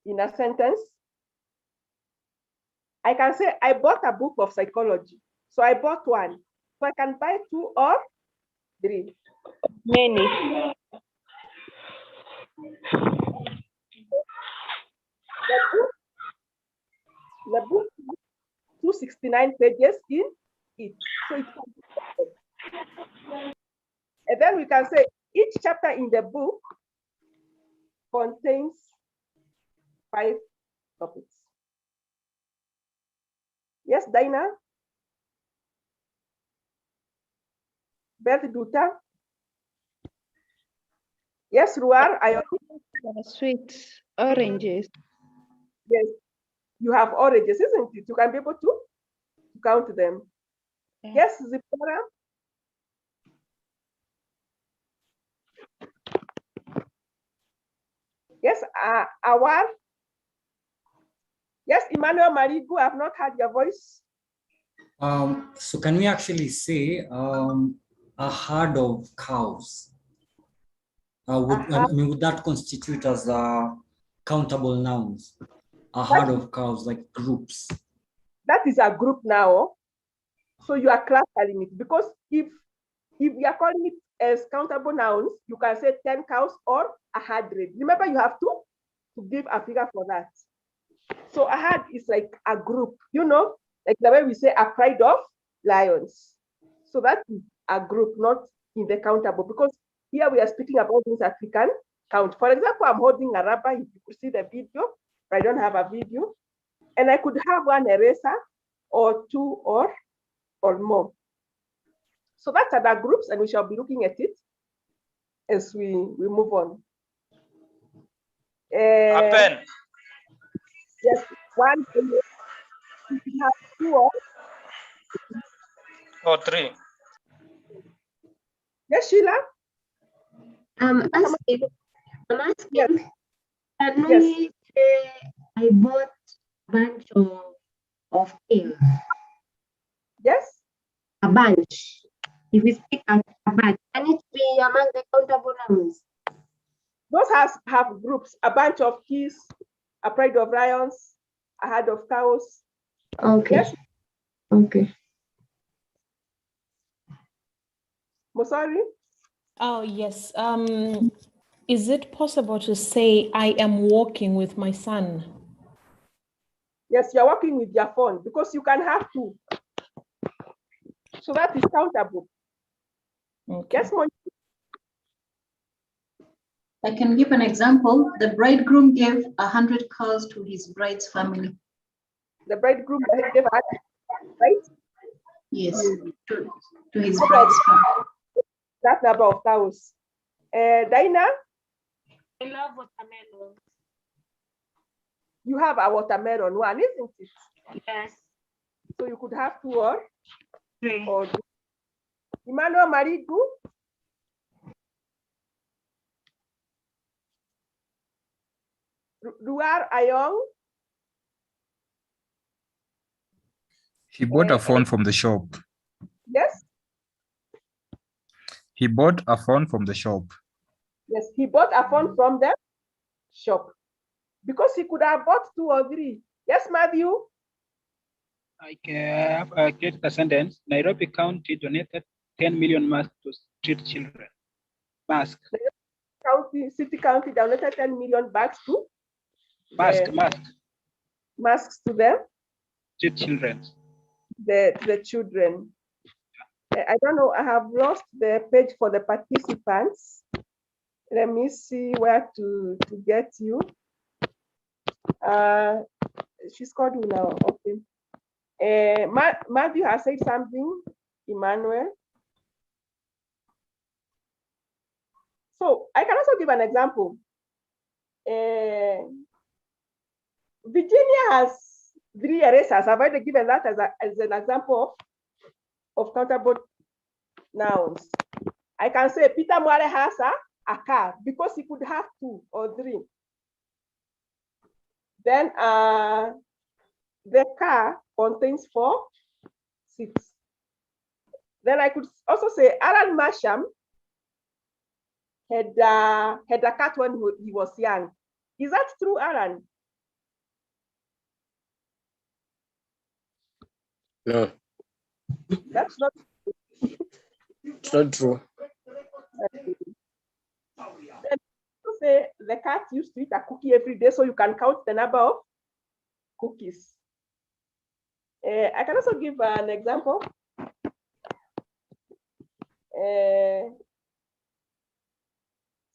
in a sentence. I can say I bought a book of psychology. So I bought 1. So I can buy 2 or 3. Many. The book has 269 pages in it. So it can be. And then we can say each chapter in the book contains 5 topics. Yes, Dinah? Beth Duta? Yes, Ruar, Sweet oranges. Yes, you have oranges, isn't it? You can be able to count them. Yeah. Yes, Zipporah? Yes, Awar? Yes, Emmanuel Marigu, I've not heard your voice. So can we actually say a herd of cows? Would that constitute as countable nouns? A herd of cows, like groups. That is a group now. So you are classifying it, because if you are calling it as countable nouns, you can say 10 cows or 100. Remember, you have to give a figure for that. So a herd is like a group, like the way we say a pride of lions. So that is a group, not in the countable, because here we are speaking about things that we can count. For example, I'm holding a rubber. If you could see the video, but I don't have a video. And I could have one eraser or two or more. So that's other groups, and we shall be looking at it as we move on. A pen. Yes, one. We have two or three. Yes, Sheila? I'm asking, Yes. can we say I bought a bunch of pills? Yes. A bunch. If we speak as a bunch, can it be among the countable nouns? Those have groups, a bunch of keys, a pride of lions, a herd of cows. Okay. Yes. Okay. Mosari? Oh, yes. Is it possible to say I am walking with my son? Yes, you're working with your phone, because you can have two. So that is countable. Okay. Yes, Monique? I can give an example. The bridegroom gave 100 cows to his bride's family. The bridegroom gave 100, right? Yes, to his bride's family. That number of cows. Dinah? I love watermelon. You have a watermelon one, isn't it? Yes. So you could have two or three. Or Emmanuel Marigu? Ruar Ayong? He bought a phone from the shop. Yes? He bought a phone from the shop. Yes, he bought a phone from the shop, because he could have bought two or three. Yes, Matthew? I can get a sentence. Nairobi County donated 10 million masks to street children. Masks. City County donated 10 million bags to masks to them. Street children. The children. I don't know. I have lost the page for the participants. Let me see where to get you. She's called you now. Okay. Matthew has said something. Emmanuel. So I can also give an example. Virginia has 3 erasers. I've already given that as an example of countable nouns. I can say Peter Mwale has a car, because he could have 2 or 3. Then the car contains 4 seats. Then I could also say Alan Masham had a cat when he was young. Is that true, Alan? No, That's not. it's not true. Then say the cat used to eat a cookie every day, so you can count the number of cookies. I can also give an example.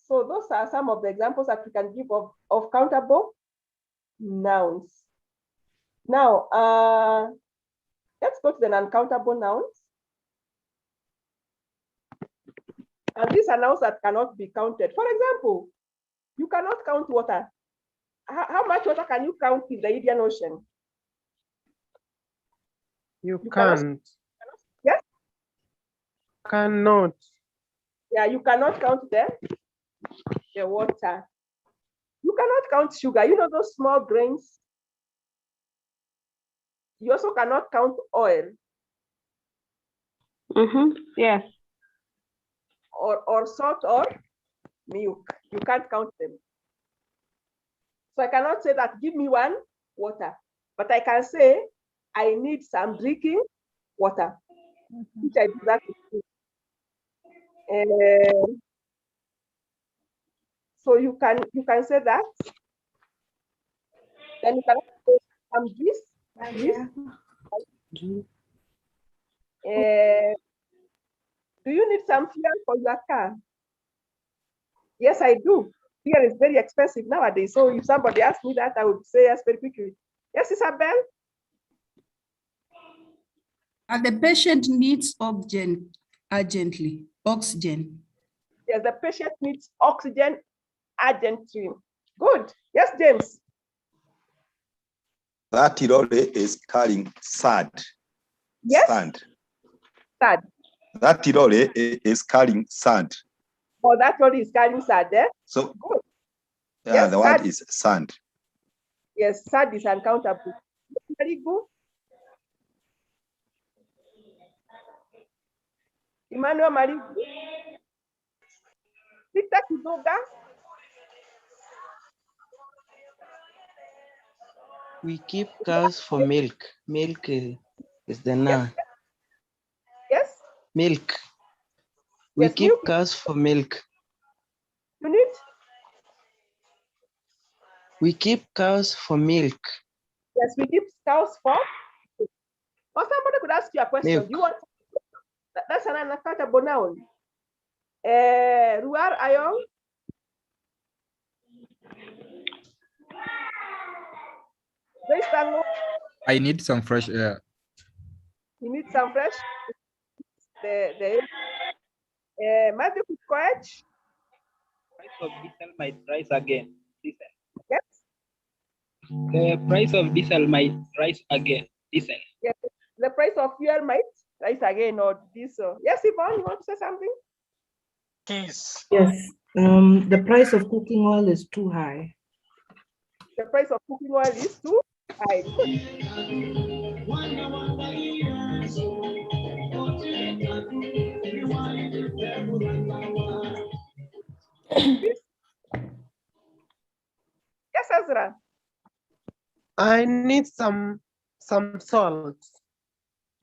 So those are some of the examples that we can give of countable nouns. Now, Let's go to the non-countable nouns. And these are nouns that cannot be counted. For example, you cannot count water. How much water can you count in the Indian Ocean? You cannot. can't. Yes? Cannot. Yeah, you cannot count the water. You cannot count sugar. You know those small grains? You also cannot count oil. Yes. Or salt or milk. You can't count them. So I cannot say that give me one water, but I can say I need some drinking water, which I do that with food. So you can say that. Then you can say some juice. Do you need some fuel for your car? Yes, I do. Fuel is very expensive nowadays. So if somebody asks me that, I would say yes very quickly. Yes, Isabel? And the patient needs oxygen urgently. Oxygen. Yes, the patient needs oxygen urgently. Good. Yes, James. That lorry is carrying sand. Yes. Sand. Sand. That lorry is carrying sand. Oh, that lorry is carrying sand, eh? So good. Yeah, Yes, the word sand. is sand. Yes, sand is uncountable. Very good. Emmanuel Marie. Victor Kidoga. We keep cows for milk. Milk is the noun. Yes. Milk. We Yes, keep milk. cows for milk. You need? We keep cows for milk. Yes, we keep cows for. Or somebody could ask you a question. Milk. Do you want? That's an unaccountable noun. Ruar Ayong. I need some fresh air. You need some fresh. Matthew Coach. Price of diesel might rise again. Diesel. Yes. The price of diesel might rise again. Diesel. Yes. The price of fuel might rise again or diesel. Yes, Yvonne, you want to say something? Keys. Yes. The price of cooking oil is too high. The price of cooking oil is too high. Yes, Ezra. I need some salt.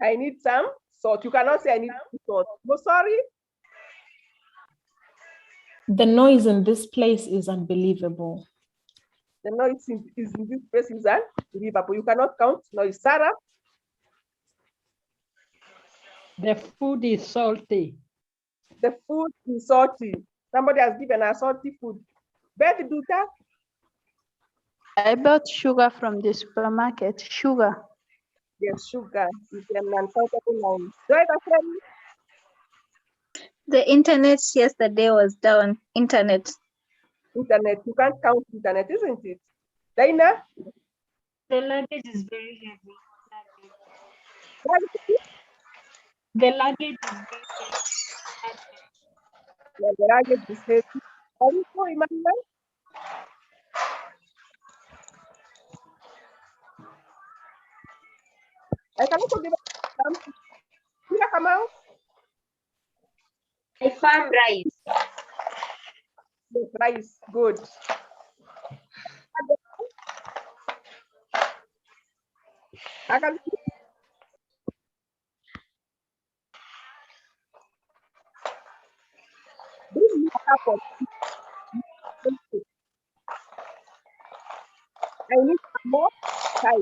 I need some salt. You cannot say I need salt. No, sorry. The noise in this place is unbelievable. The noise is in this place is unbelievable. You cannot count noise. Sarah. The food is salty. The food is salty. Somebody has given us salty food. Beth Duta. I bought sugar from the supermarket. Sugar. Yes, sugar is an uncountable noun. Driver friend. The internet yesterday was down. Internet. Internet. You can't count internet, isn't it? Dana. The luggage is very heavy. The luggage is very heavy. Yeah, the luggage is heavy. Are you sure, Emmanuel? I can also give some. Here, come out. I found rice. Yes, rice. Good. I can. Bring me a cup of tea. I need some more time.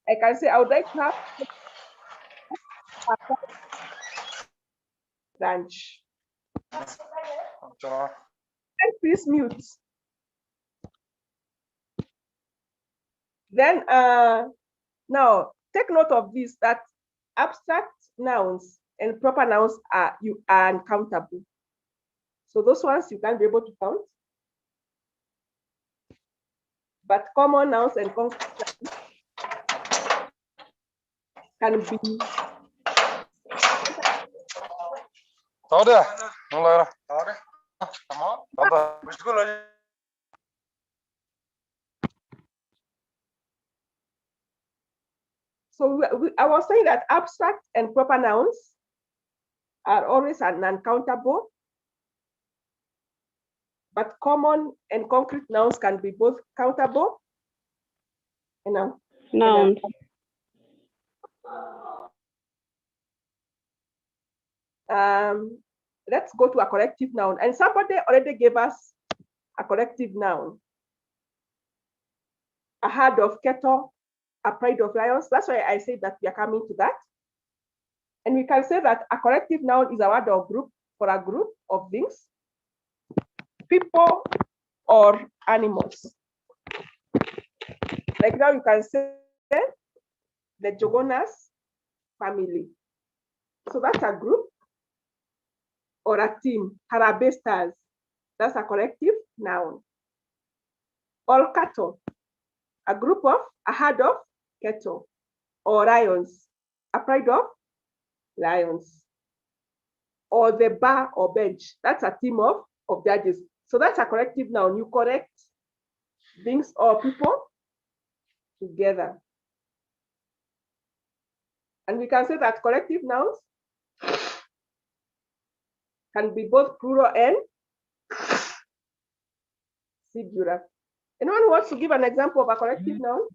I can say I would like to have lunch. Please mute. Then now take note of this, that abstract nouns and proper nouns are uncountable. So those ones you can't be able to count. But common nouns and concrete can be so I was saying that abstract and proper nouns are always uncountable, but common and concrete nouns can be both countable. Nouns. Let's go to a collective noun. And somebody already gave us a collective noun. A herd of cattle, a pride of lions. That's why I said that we are coming to that. And we can say that a collective noun is a word or group for a group of things, people or animals. Like now you can say the Jogonas family. So that's a group or a team. Harambee Stars, that's a collective noun. All cattle, a herd of cattle. Or lions, a pride of lions. Or the bar or bench, that's a team of judges. So that's a collective noun. You correct things or people together. And we can say that collective nouns can be both plural and singular. Anyone who wants to give an example of a collective noun?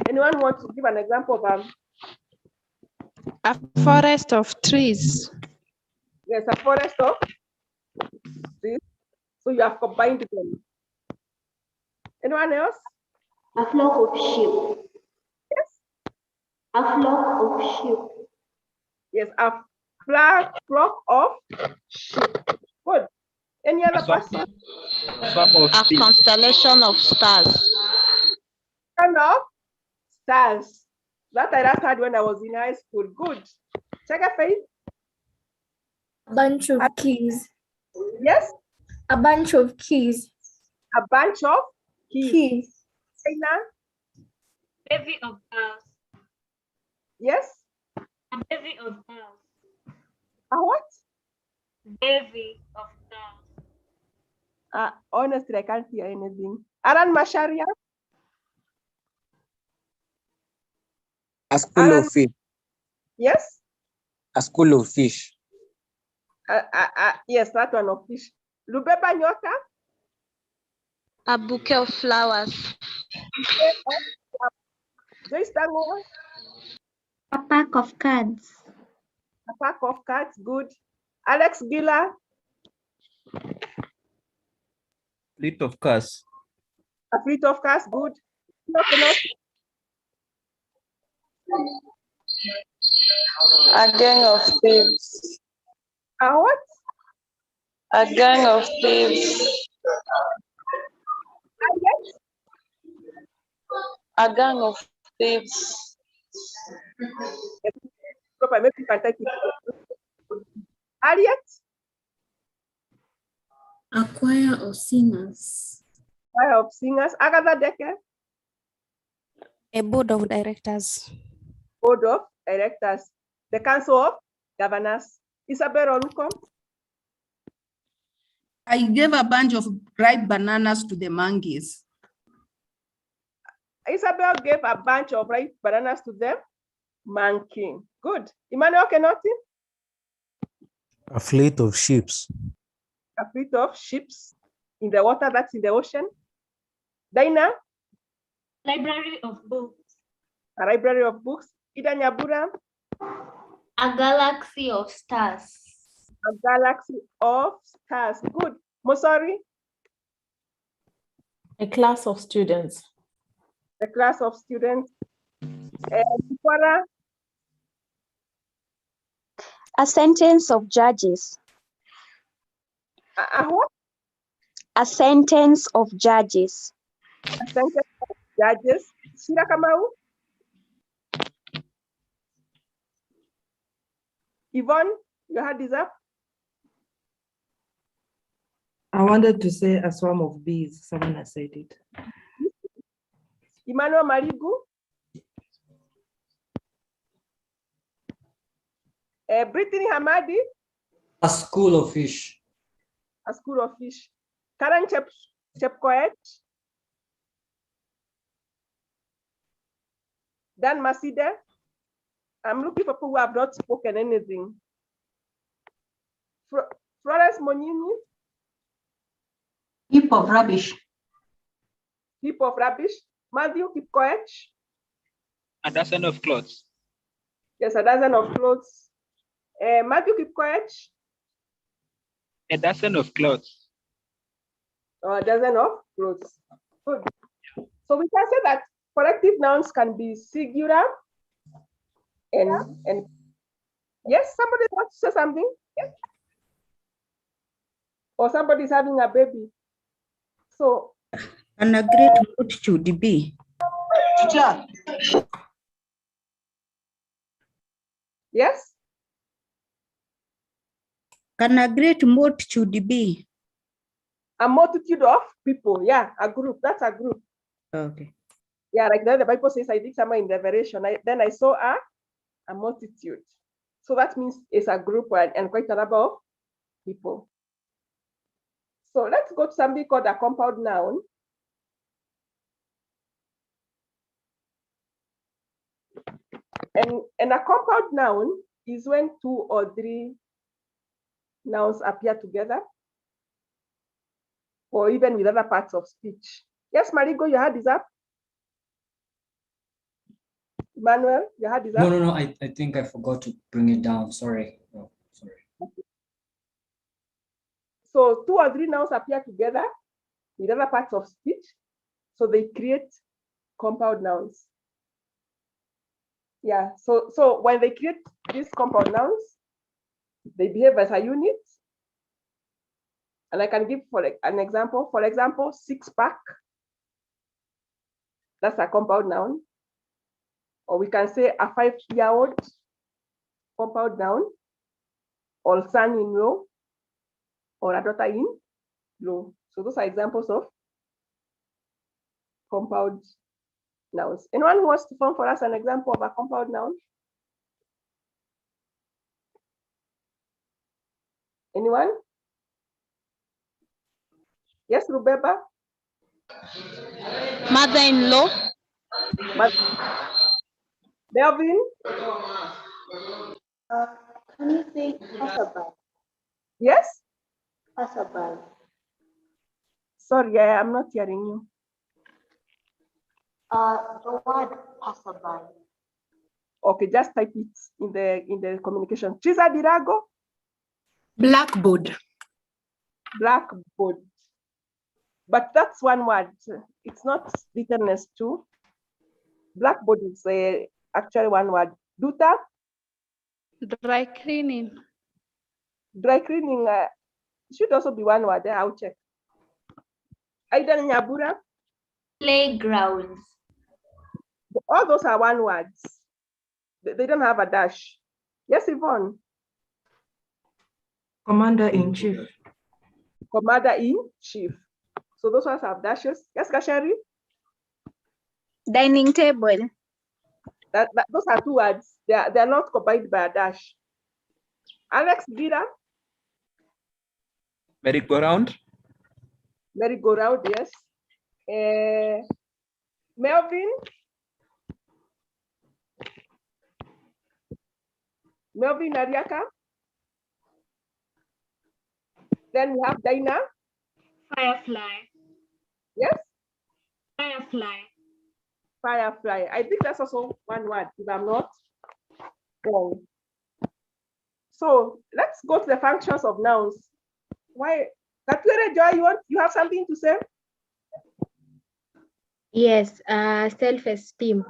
Anyone wants to give an example of a forest of trees? Yes, a forest of trees. So you have combined them. Anyone else? A flock of sheep. Yes. A flock of sheep. Yes, a flock of sheep. Good. Any other person? A constellation of stars. Kind of stars. That I last had when I was in high school. Good. Check a Faith. A bunch of keys. Yes? A bunch of keys. A bunch of keys. Bevy of girls. Yes? A bevy of girls. A what? Bevy of girls. Honestly, I can't hear anything. Aran Masharia? A school of fish. Yes? A school of fish. Yes, that one of fish. Lubeba Nyota? A bouquet of flowers. Joyce Tango? A pack of cards. A pack of cards, good. Alex Gila? Fleet of cars. A fleet of cars, good. A gang of thieves. A what? A gang of thieves. A gang of thieves. Maybe you can take it. Harriet? A choir of singers. Choir of singers. Agatha Decker? A board of directors. Board of directors. The council of governors. Isabel Onukom? I gave a bunch of ripe bananas to the monkeys. Isabel gave a bunch of ripe bananas to the monkey. Good. Emmanuel Kenoti? A fleet of ships. A fleet of ships in the water, that's in the ocean. Dinah? Library of books. A library of books. Ida Nyabura? A galaxy of stars. A galaxy of stars. Good. Mosari? A class of students. A class of students. Bukwara? A sentence of judges. What? A sentence of judges. A sentence of judges. Shira Kamau? Yvonne, your hand is up. I wanted to say a swarm of bees. Someone has said it. Emmanuel Marigu? Brittany Hamadi? A school of fish. A school of fish. Karen Chepkoech? Dan Maside? I'm looking for people who have not spoken anything. Florence Monini? Heap of rubbish. Heap of rubbish. Matthew Kipkoech? A dozen of clothes. Yes, a dozen of clothes. Matthew Kipkoech? A dozen of clothes. A dozen of clothes. Good. So we can say that collective nouns can be singular and yes, somebody wants to say something? Yes. Or somebody's having a baby. So And a great multitude be. Yes? Can a great multitude be? A multitude of people. Yeah, a group. That's a group. Okay. Yeah, like then the Bible says, I think somewhere in Revelation, then I saw a multitude. So that means it's a group and quite a number of people. So let's go to something called a compound noun. And a compound noun is when 2 or 3 nouns appear together, or even with other parts of speech. Yes, Marigo, your hand is up. Emmanuel, your hand is up. No, I think I forgot to bring it down. Sorry. No, sorry. So 2 or 3 nouns appear together with other parts of speech, so they create compound nouns. Yeah, so when they create these compound nouns, they behave as a unit. And I can give for an example. For example, 6-pack. That's a compound noun. Or we can say a 5-year-old compound noun, or son-in-law, or a daughter-in-law. So those are examples of compound nouns. Anyone who wants to form for us an example of a compound noun? Anyone? Yes, Rubeba? Mother-in-law. Melvin? Can you say passerby? Yes? Passerby. Sorry, I'm not hearing you. The word passerby. Okay, just type it in the communication. Chisa Dirago? Blackboard. Blackboard. But that's one word. It's not written as 2. Blackboard is actually one word. Duta? Dry cleaning. Dry cleaning should also be one word. I'll check. Aidan Nyabura? Playgrounds. All those are one words. They don't have a dash. Yes, Yvonne? Commander-in-chief. Commander-in-chief. So those ones have dashes. Yes, Kashari? Dining table. Those are 2 words. They are not combined by a dash. Alex Vida? Merry-go-round. Merry-go-round, yes. Melvin? Melvin Ariaka? Then we have Dina? Firefly. Yes? Firefly. Firefly. I think that's also one word, if I'm not wrong. So let's go to the functions of nouns. Why? Katwere Joy, you have something to say? Yes, self-esteem.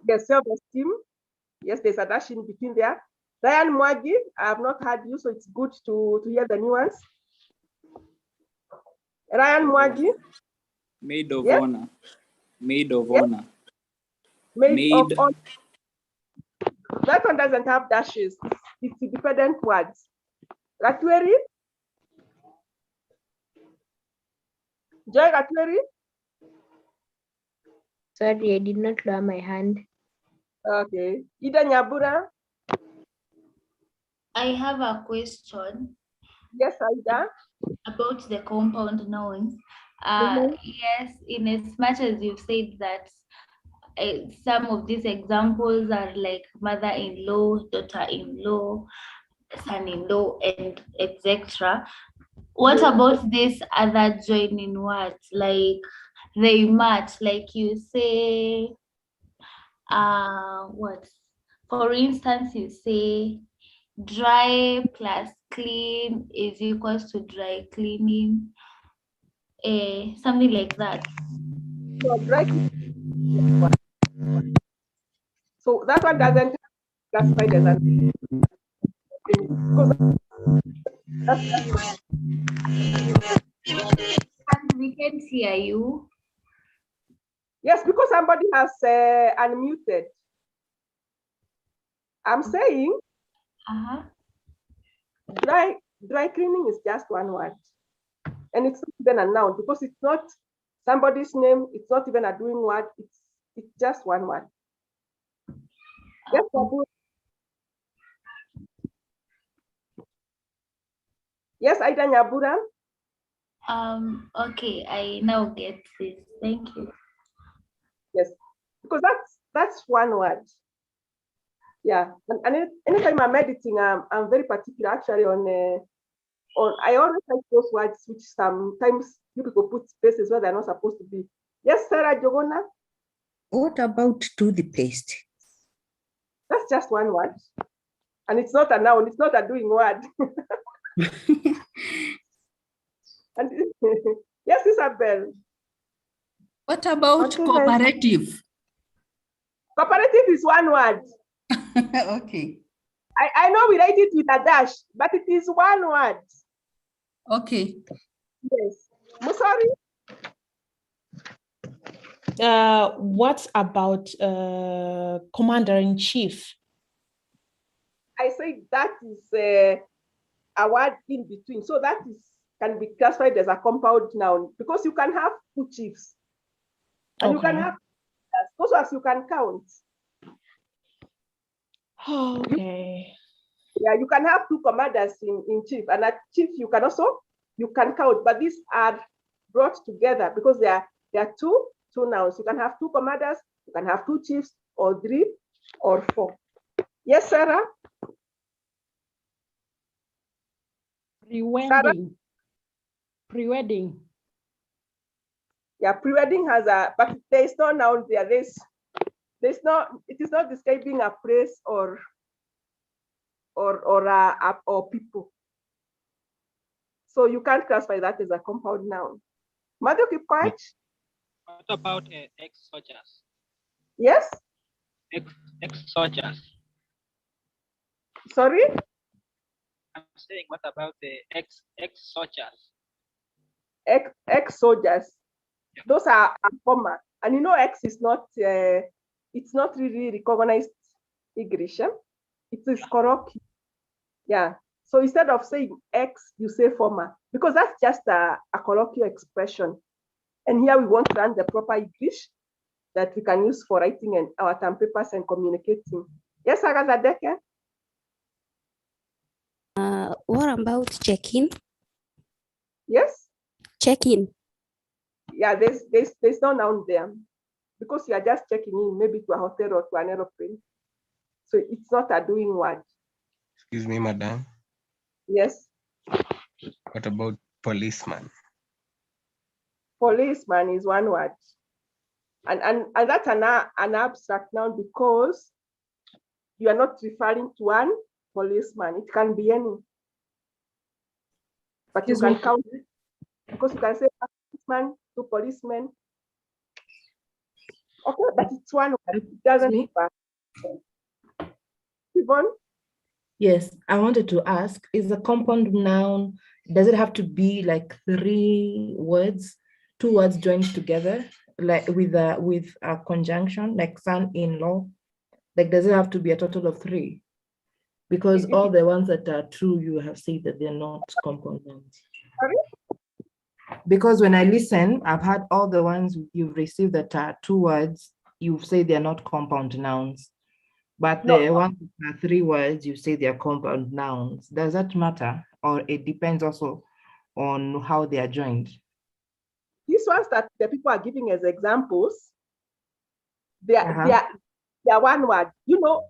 Yes, self-esteem. Yes, there's a dash in between there. Ryan Mwagi, I have not heard you, so it's good to hear the nuance. Ryan Mwagi. Maid of Yes? honor. Maid of Yes? honor. Maid of Maid. honor. That one doesn't have dashes. It's independent words. Gatweri? Joy Gatweri? Sorry, I did not lower my hand. Okay. Ida Nyabura? I have a question. Yes, Ida. About the compound nouns. Mhm. Yes, in as much as you've said that some of these examples are like mother-in-law, daughter-in-law, son-in-law, and etc. What about these other joining words, like they match, like you say, what? For instance, you say dry plus clean is equals to dry cleaning, something like that. So that one doesn't classified as an because We can't hear you. yes, because somebody has unmuted. I'm saying dry cleaning is just one word. And it's not even a noun because it's not somebody's name, it's not even a doing word, it's just one word. Yes, Babu. Yes, Aida Nyabura. Okay, I now get this. Thank you. Yes, because that's one word. Yeah, and anytime I'm editing, I'm very particular actually on I always like those words which sometimes you people put spaces where they're not supposed to be. Yes, Sarah Jogona. What about toothpaste? That's just one word. And it's not a noun, it's not a doing word. And yes, Isabel. What about cooperative? Cooperative is one word. Okay. I know we write it with a dash, but it is one word. Okay. Yes. Musori? What about commander-in-chief? I say that is a word in between. So that can be classified as a compound noun because you can have two chiefs. And you can have also as you can count. Okay. You can have two commanders in chief, and a chief you can count, but these are brought together because they are two nouns. You can have two commanders, you can have two chiefs, or three, or four. Yes, Sarah? Pre-wedding. Pre-wedding. Yeah, pre-wedding has but there is no noun there. There's no, it is not describing a place or people. So you can't classify that as a compound noun. Matthew, keep quiet. What about ex-soldiers? Yes? Ex-soldiers. Sorry? I'm saying, what about the ex-soldiers? Ex-soldiers. Yeah. Those are former. And you know, ex is not, it's not really recognized English. It is colloquial. Yeah. So instead of saying ex, you say former, because that's just a colloquial expression. And here we want to learn the proper English that we can use for writing and our term papers and communicating. Yes, Agadadeke? What about check-in? Yes? Check-in. Yeah, there's no noun there because you are just checking in, maybe to a hotel or to an aeroplane. So it's not a doing word. Excuse me, madam. Yes. What about policeman? Policeman is one word. And that's an abstract noun because you are not referring to one policeman. It can be any. But you can count it because you can say a policeman, two policemen. Okay, but it's one word. It doesn't refer. Yvonne? Yes, I wanted to ask, is a compound noun, does it have to be like 3 words, 2 words joined together, like with a conjunction, like son-in-law? Like, does it have to be a total of 3? Because all the ones that are true, you have said that they're not compound nouns. Sorry? Because when I listen, I've had all the ones you've received that are 2 words, you've said they're not compound nouns. But the ones that are 3 words, you say they're compound nouns. Does that matter? Or it depends also on how they are joined? These ones that the people are giving as examples, they are one word. You know,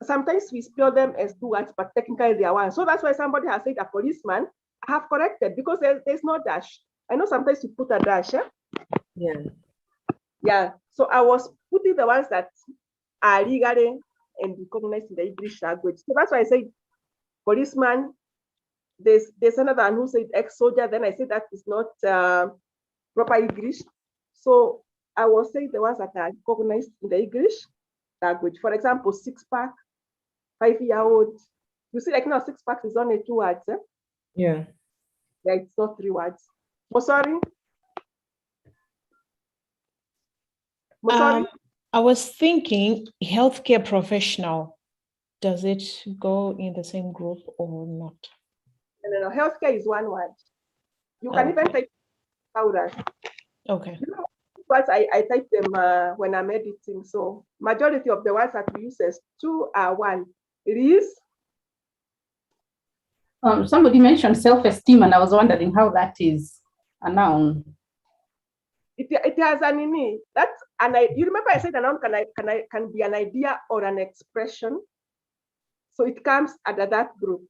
sometimes we spell them as 2 words, but technically they are one. So that's why somebody has said a policeman. I have corrected because there's no dash. I know sometimes you put a dash. Yeah. Yeah. So I was putting the ones that are legally and recognized in the English language. So that's why I say policeman. There's another one who said ex-soldier. Then I said that is not proper English. So I was saying the ones that are recognized in the English language. For example, 6-pack, 5-year-old. You see, like now 6-pack is only 2 words. Yeah. Yeah, it's not 3 words. Sorry. I was thinking healthcare professional. Does it go in the same group or not? No. Healthcare is 1 word. You can even type powders. Okay. You know, words I type them when I'm editing. So majority of the words that we use as 2 are 1. It is. Somebody mentioned self-esteem, and I was wondering how that is a noun. It has an ini. That's you remember I said a noun can be an idea or an expression. So it comes under that group.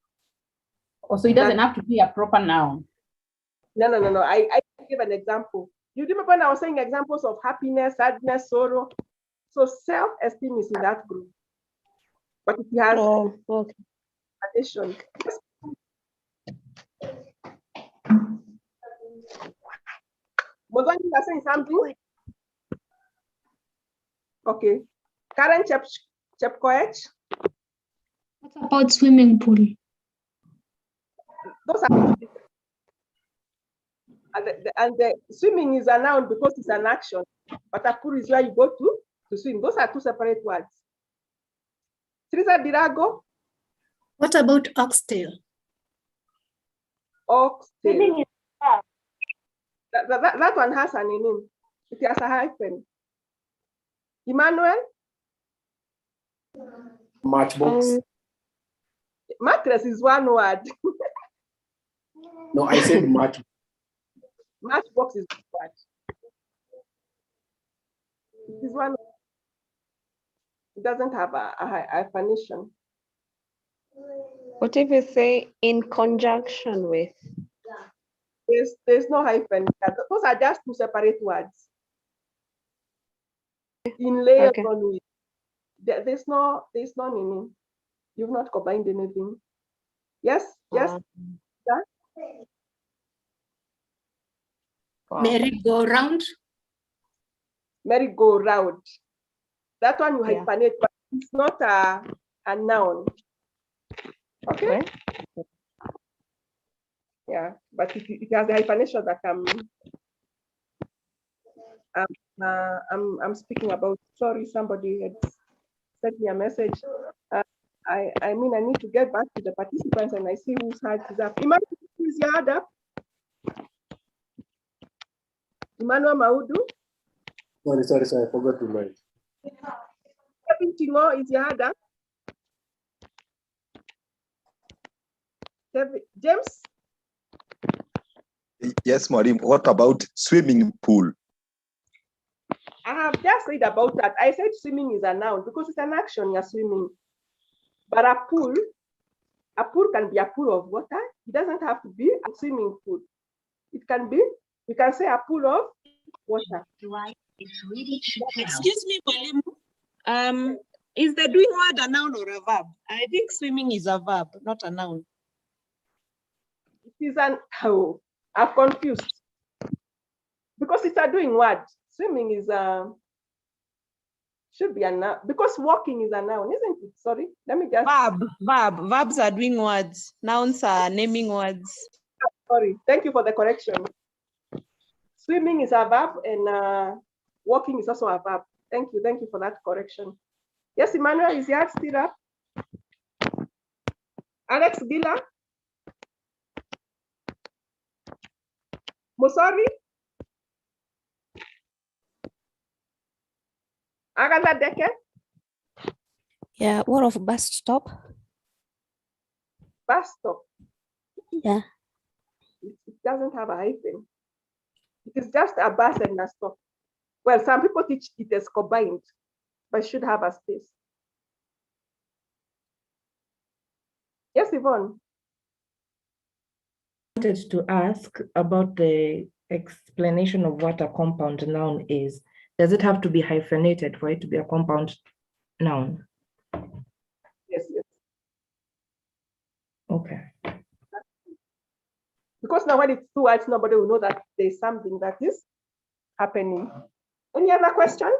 Oh, so it doesn't have to be a proper noun. No. I give an example. You remember when I was saying examples of happiness, sadness, sorrow? So self-esteem is in that group. But it has addition. Mozambique is saying something. Okay. Karen Chepkoech. What about swimming pool? Those are and the swimming is a noun because it's an action, but a pool is where you go to swim. Those are 2 separate words. Teresa Dirago. What about oxtail? Oxtail. That one has an name. It has a hyphen. Emmanuel. Matchbox. Mattress is 1 word. No, I said match. Matchbox is 1 word. It is 1 word. It doesn't have a hyphenation. What if you say in conjunction with? There's no hyphen. Those are just 2 separate words. In layer on with. There's no meaning. You've not combined anything. Yes. Yeah. Merry-go-round. Merry-go-round. That one you hyphenate, but it's not a noun. Okay. Yeah, but it has the hyphenation that I'm speaking about. Sorry, somebody had sent me a message. I mean, I need to get back to the participants and I see whose hand is up. Emmanuel, is your hand up? Emmanuel Maudu? Sorry, I forgot to write. Kevin Tingo, is your hand up? James? Yes, Marim. What about swimming pool? I have just said about that. I said swimming is a noun because it's an action, you're swimming. But a pool can be a pool of water. It doesn't have to be a swimming pool. It can be, you can say a pool of water. Excuse me, Mwalimu. Is the doing word a noun or a verb? I think swimming is a verb, not a noun. It is I'm confused. Because it's a doing word. Swimming is Should be a noun because walking is a noun, isn't it? Sorry, let me just. Verbs are doing words. Nouns are naming words. Sorry, thank you for the correction. Swimming is a verb and walking is also a verb. Thank you for that correction. Yes, Emmanuel, is your still up? Alex Gila? Musori? Agatha Deke? Yeah, what of bus stop? Bus stop. Yeah. It doesn't have a hyphen. It is just a bus and a stop. Well, some people teach it as combined, but it should have a space. Yes, Yvonne. I wanted to ask about the explanation of what a compound noun is. Does it have to be hyphenated for it to be a compound noun? Yes. Okay. Because now when it's two words, nobody will know that there's something that is happening. Any other question?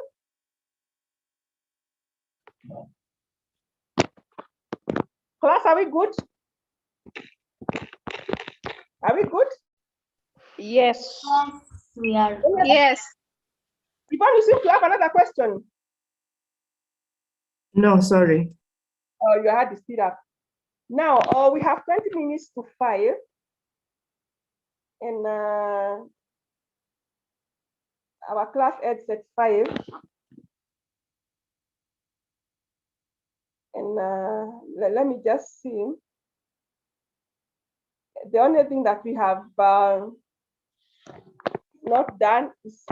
Class, are we good? Are we good? Yes. We are. Yes. Yvonne, you seem to have another question. No, sorry. Oh, you had to speed up. Now, we have 20 minutes to 5. And our class ends at 5. And let me just see. The only thing that we have not done is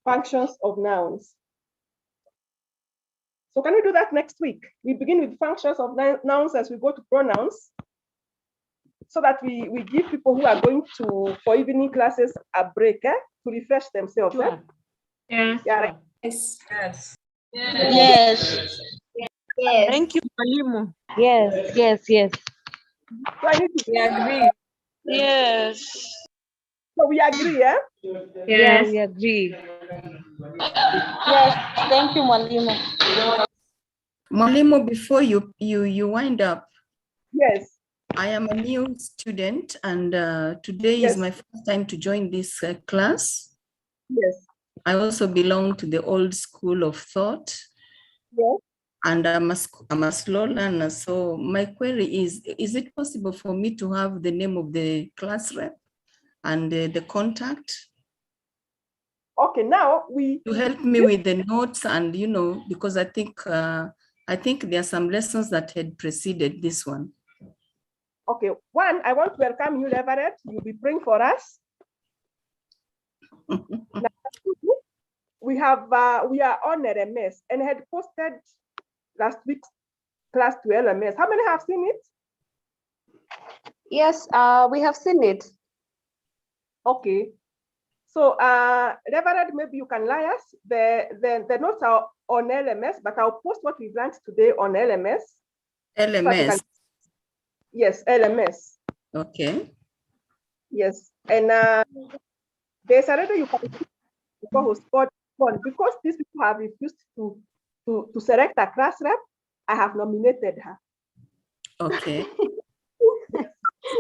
functions of nouns. So can we do that next week? We begin with functions of nouns as we go to pronouns, so that we give people who are going for evening classes a break to refresh themselves. Sure. Yeah. Right. Yes. Yes. Yes. Yes. Thank you, Mwalimu. Yes. So I need to. We agree. Yes. So we agree, yeah? Yeah, we agree. Yes. Thank you, Mwalimu. Mwalimu, before you wind up, yes, I am a new student, and today yes. is my first time to join this class. Yes. I also belong to the old school of thought. Yes. And I'm a slow learner. So my query is it possible for me to have the name of the class rep and the contact? Okay, now to help me with the notes, and because I think there are some lessons that had preceded this one. Okay, one, I want to welcome you, Reverend. You'll be praying for us. Now, we are on LMS and had posted last week's class to LMS. How many have seen it? Yes, we have seen it. Okay. So, Reverend, maybe you can lie us. The notes are on LMS, but I'll post what we learned today on LMS. LMS. So yes, LMS. Okay. Yes, and there's already you can who scored one because these people have refused to select a class rep. I have nominated her. Okay.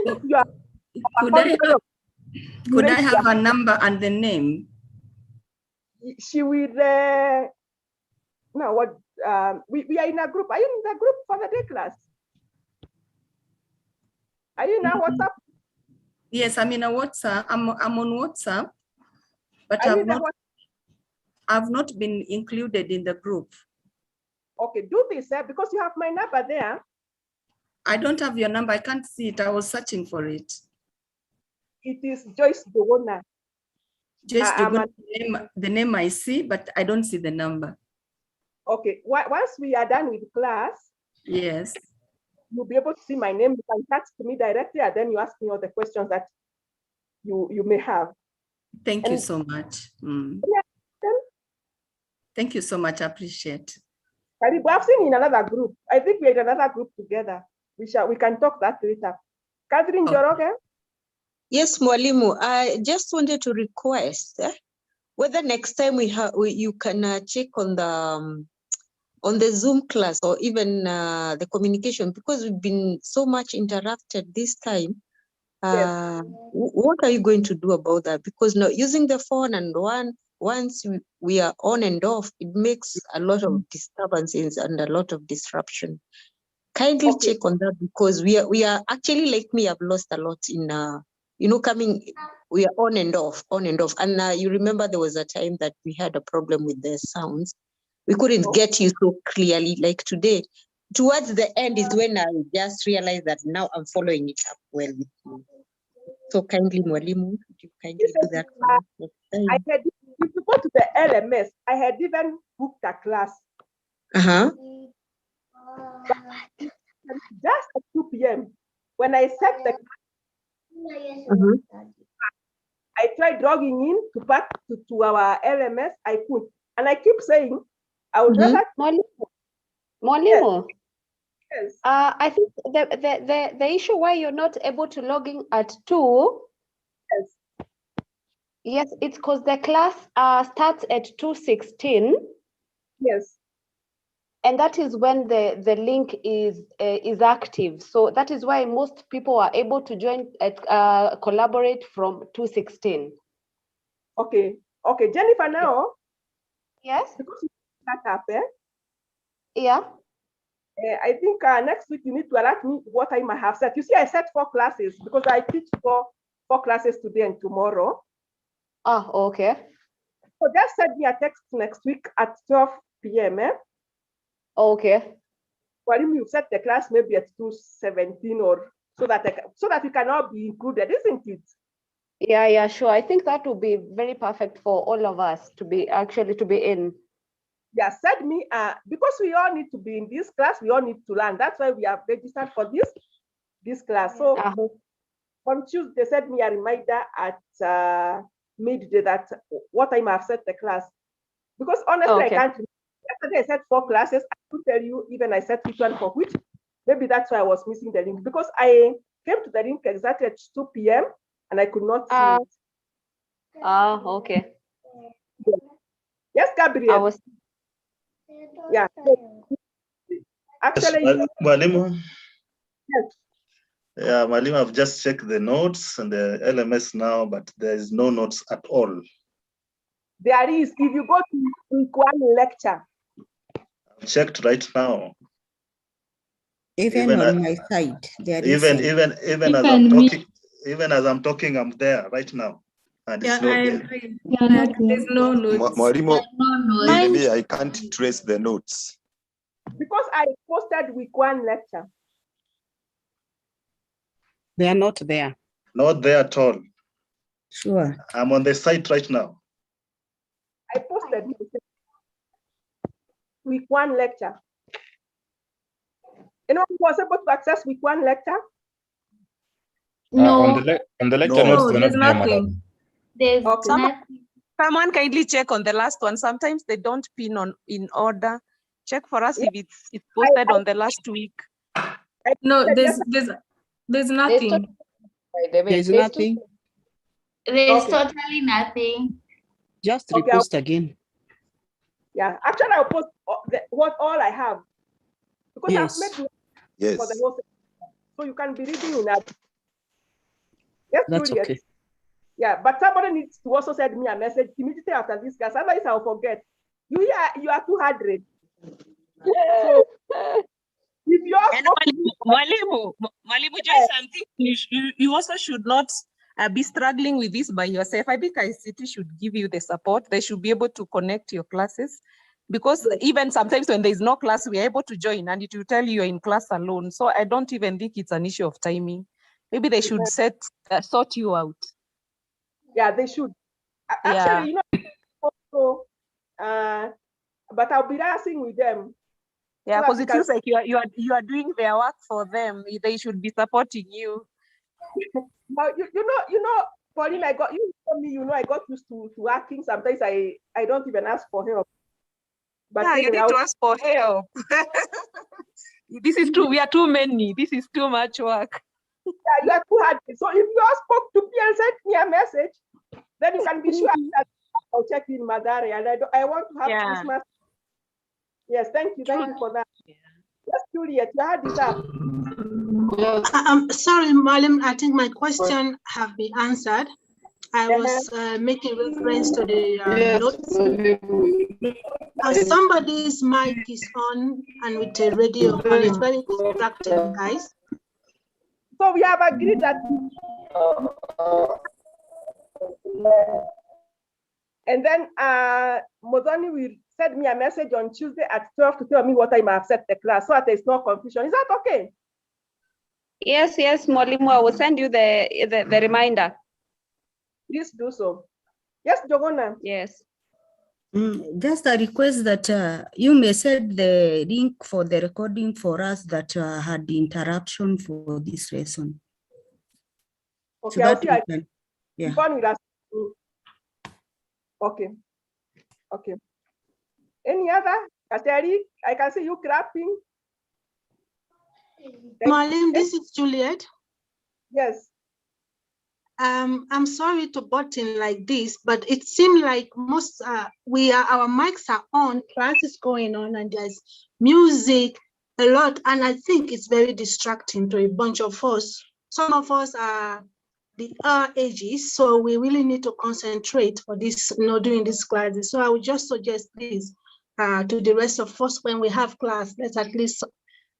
So, could I have a number and the name? She will. No, what? We are in a group. Are you in the group for the day class? Are you in a WhatsApp? Yes, I'm in a WhatsApp. I'm on WhatsApp, but I've not been included in the group. Okay, do this because you have my number there. I don't have your number. I can't see it. I was searching for it. It is Joyce Dogona. Joyce Dogona, the name I see, but I don't see the number. Okay, once we are done with class, yes, you'll be able to see my name. You can text to me directly, and then you ask me all the questions that you may have. Thank you so much. Thank you so much. I appreciate. I've seen in another group. I think we're in another group together. We can talk that later. Catherine Joroge? Yes, Mwalimu. I just wanted to request whether next time you can check on the Zoom class or even the communication, because we've been so much interrupted this time. What are you going to do about that? Because now using the phone and once we are on and off, it makes a lot of disturbances and a lot of disruption. Kindly check on that, because we are actually, like me, I've lost a lot in we are on and off. And you remember there was a time that we had a problem with the sounds. We couldn't get you so clearly like today. Towards the end is when I just realized that now I'm following it up well with you. So kindly, Mwalimu, would you kindly do that for us next time? I had, if you go to the LMS, I had even booked a class. Just at 2 p.m. when I set the I tried logging in to our LMS. I couldn't. And I keep saying, I would rather. Molimo. Yes. I think the issue why you're not able to log in at 2. Yes, it's because the class starts at 2:16. Yes. And that is when the link is active. So that is why most people are able to join collaborate from 2:16. Okay. Jennifer, now. Yes. Because you start up, Yeah. I think next week you need to alert me what time I have set. You see, I set 4 classes because I teach four classes today and tomorrow. Ah, okay. So just send me a text next week at 12 p.m. Okay. Well, you set the class maybe at 2:17 or so that you can all be included, isn't it? Yeah, sure. I think that would be very perfect for all of us to be in. Yeah, send me because we all need to be in this class, we all need to learn. That's why we have registered for this class. So on Tuesday, send me a reminder at midday that what time I've set the class. Because honestly, I can't remember. Yesterday I set 4 classes. I could tell you even I set which one for which. Maybe that's why I was missing the link, because I came to the link exactly at 2 p.m. and I could not see it. Okay. Yes, Gabriel. Yeah. Actually, Mwalimu. Yes. Yeah, Mwalimu, I've just checked the notes and the LMS now, but there is no notes at all. There is. If you go to week 1 lecture. I've checked right now. Even on my side, there is. Even as I'm talking, I'm there right now. And it's Yeah, not I there. agree. There's no notes. Mwalimu, maybe I can't trace the notes. Because I posted week 1 lecture. They are not there. Not there at all. Sure. I'm on the site right now. I posted week 1 lecture. Anyone who was able to access week 1 lecture? No. On the lecture notes, they're there's not there, nothing. madam. There's Someone kindly check on the last one. Sometimes they don't pin on in order. Check for us if it's posted on the last week. No, there's nothing. There's nothing. There's totally nothing. Just repost again. Yeah, actually, I'll post what all I have. Because Yes. I've made Yes. for the whole semester. So you can be reading in that. Yes, That's Juliet. okay. Yeah, but somebody needs to also send me a message immediately after this class. Otherwise, I'll forget. You are 200. So if you Mwalimu, Joyce, something you also should not be struggling with this by yourself. I think ICT should give you the support. They should be able to connect your classes, because even sometimes when there is no class, we are able to join and it will tell you you're in class alone. So I don't even think it's an issue of timing. Maybe they should sort you out. Yeah, they should. Actually, also, but I'll be dancing with them. Yeah, so because it feels like you are doing their work for them. They should be supporting you. Now, you know, Pauline, I got used to working. Sometimes I don't even ask for help. But yeah, you need to ask for help. This is true. We are too many. This is too much work. Yeah, you are too hard. So if you all spoke to me and sent me a message, then you can be sure that I'll check in Madare, and I want to have Yeah. Christmas. Yes, thank you for that. Yes, Juliet, your hand is up. Sorry, Malim, I think my question have been answered. I was making reference to the notes. Somebody's mic is on and with the radio on. It's very distracting, guys. So we have agreed that. And then Modoni will send me a message on Tuesday at 12 to tell me what time I have set the class so that there's no confusion. Is that okay? Yes, Molimu, I will send you the reminder. Please do so. Yes, Jogona. Yes. Just a request that you may set the link for the recording for us that had the interruption for this lesson. Okay, So that we can, Okay. Okay. Any other? Kateri, I can see you clapping. Malim, this is Juliet. Yes. I'm sorry to butt in like this, but it seems like most our mics are on, class is going on, and there's music a lot, and I think it's very distracting to a bunch of us. Some of us are our ages, so we really need to concentrate for this, doing these classes. So I would just suggest this to the rest of us when we have class, let's at least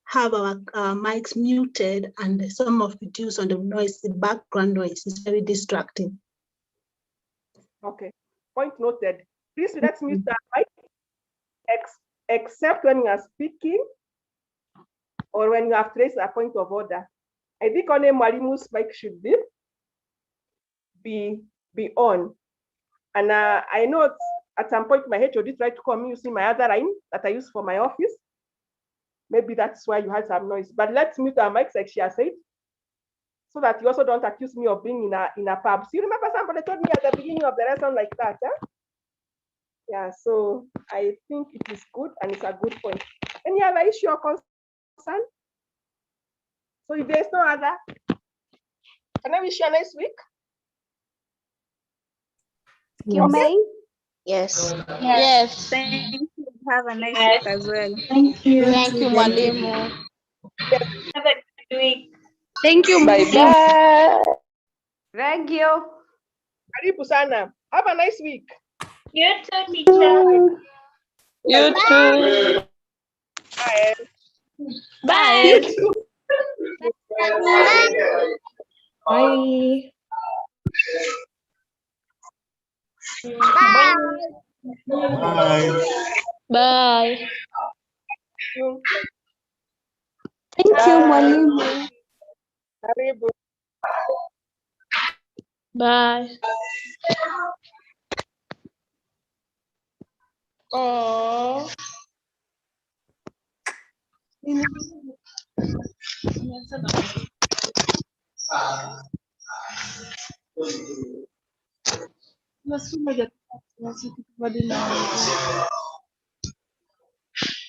have our mics muted and some of reduce on the noise, the background noise is very distracting. Okay, point noted. Please let's mute the mic except when you are speaking or when you have raised a point of order. I think only Mwalimu's mic should be on. And I know at some point my HOD tried to call me using my other line that I use for my office. Maybe that's why you had some noise. But let's mute our mics, like she has said, so that you also don't accuse me of being in a pub. So you remember somebody told me at the beginning of the lesson like that, huh? Yeah, so I think it is good and it's a good point. Any other issue or concern? So if there's no other, can I wish you a nice week? You may? Yes. Yes. Thank you. Have a nice week as well. Thank you. Thank you, Mwalimu. Have a good week. Thank you. Bye-bye. Thank you. Karibu sana. Have a nice week. You too, teacher. You too. Bye. Bye. Bye. Bye. Bye. Thank you, Mwalimu. Karibu. Bye. Oh. Nasema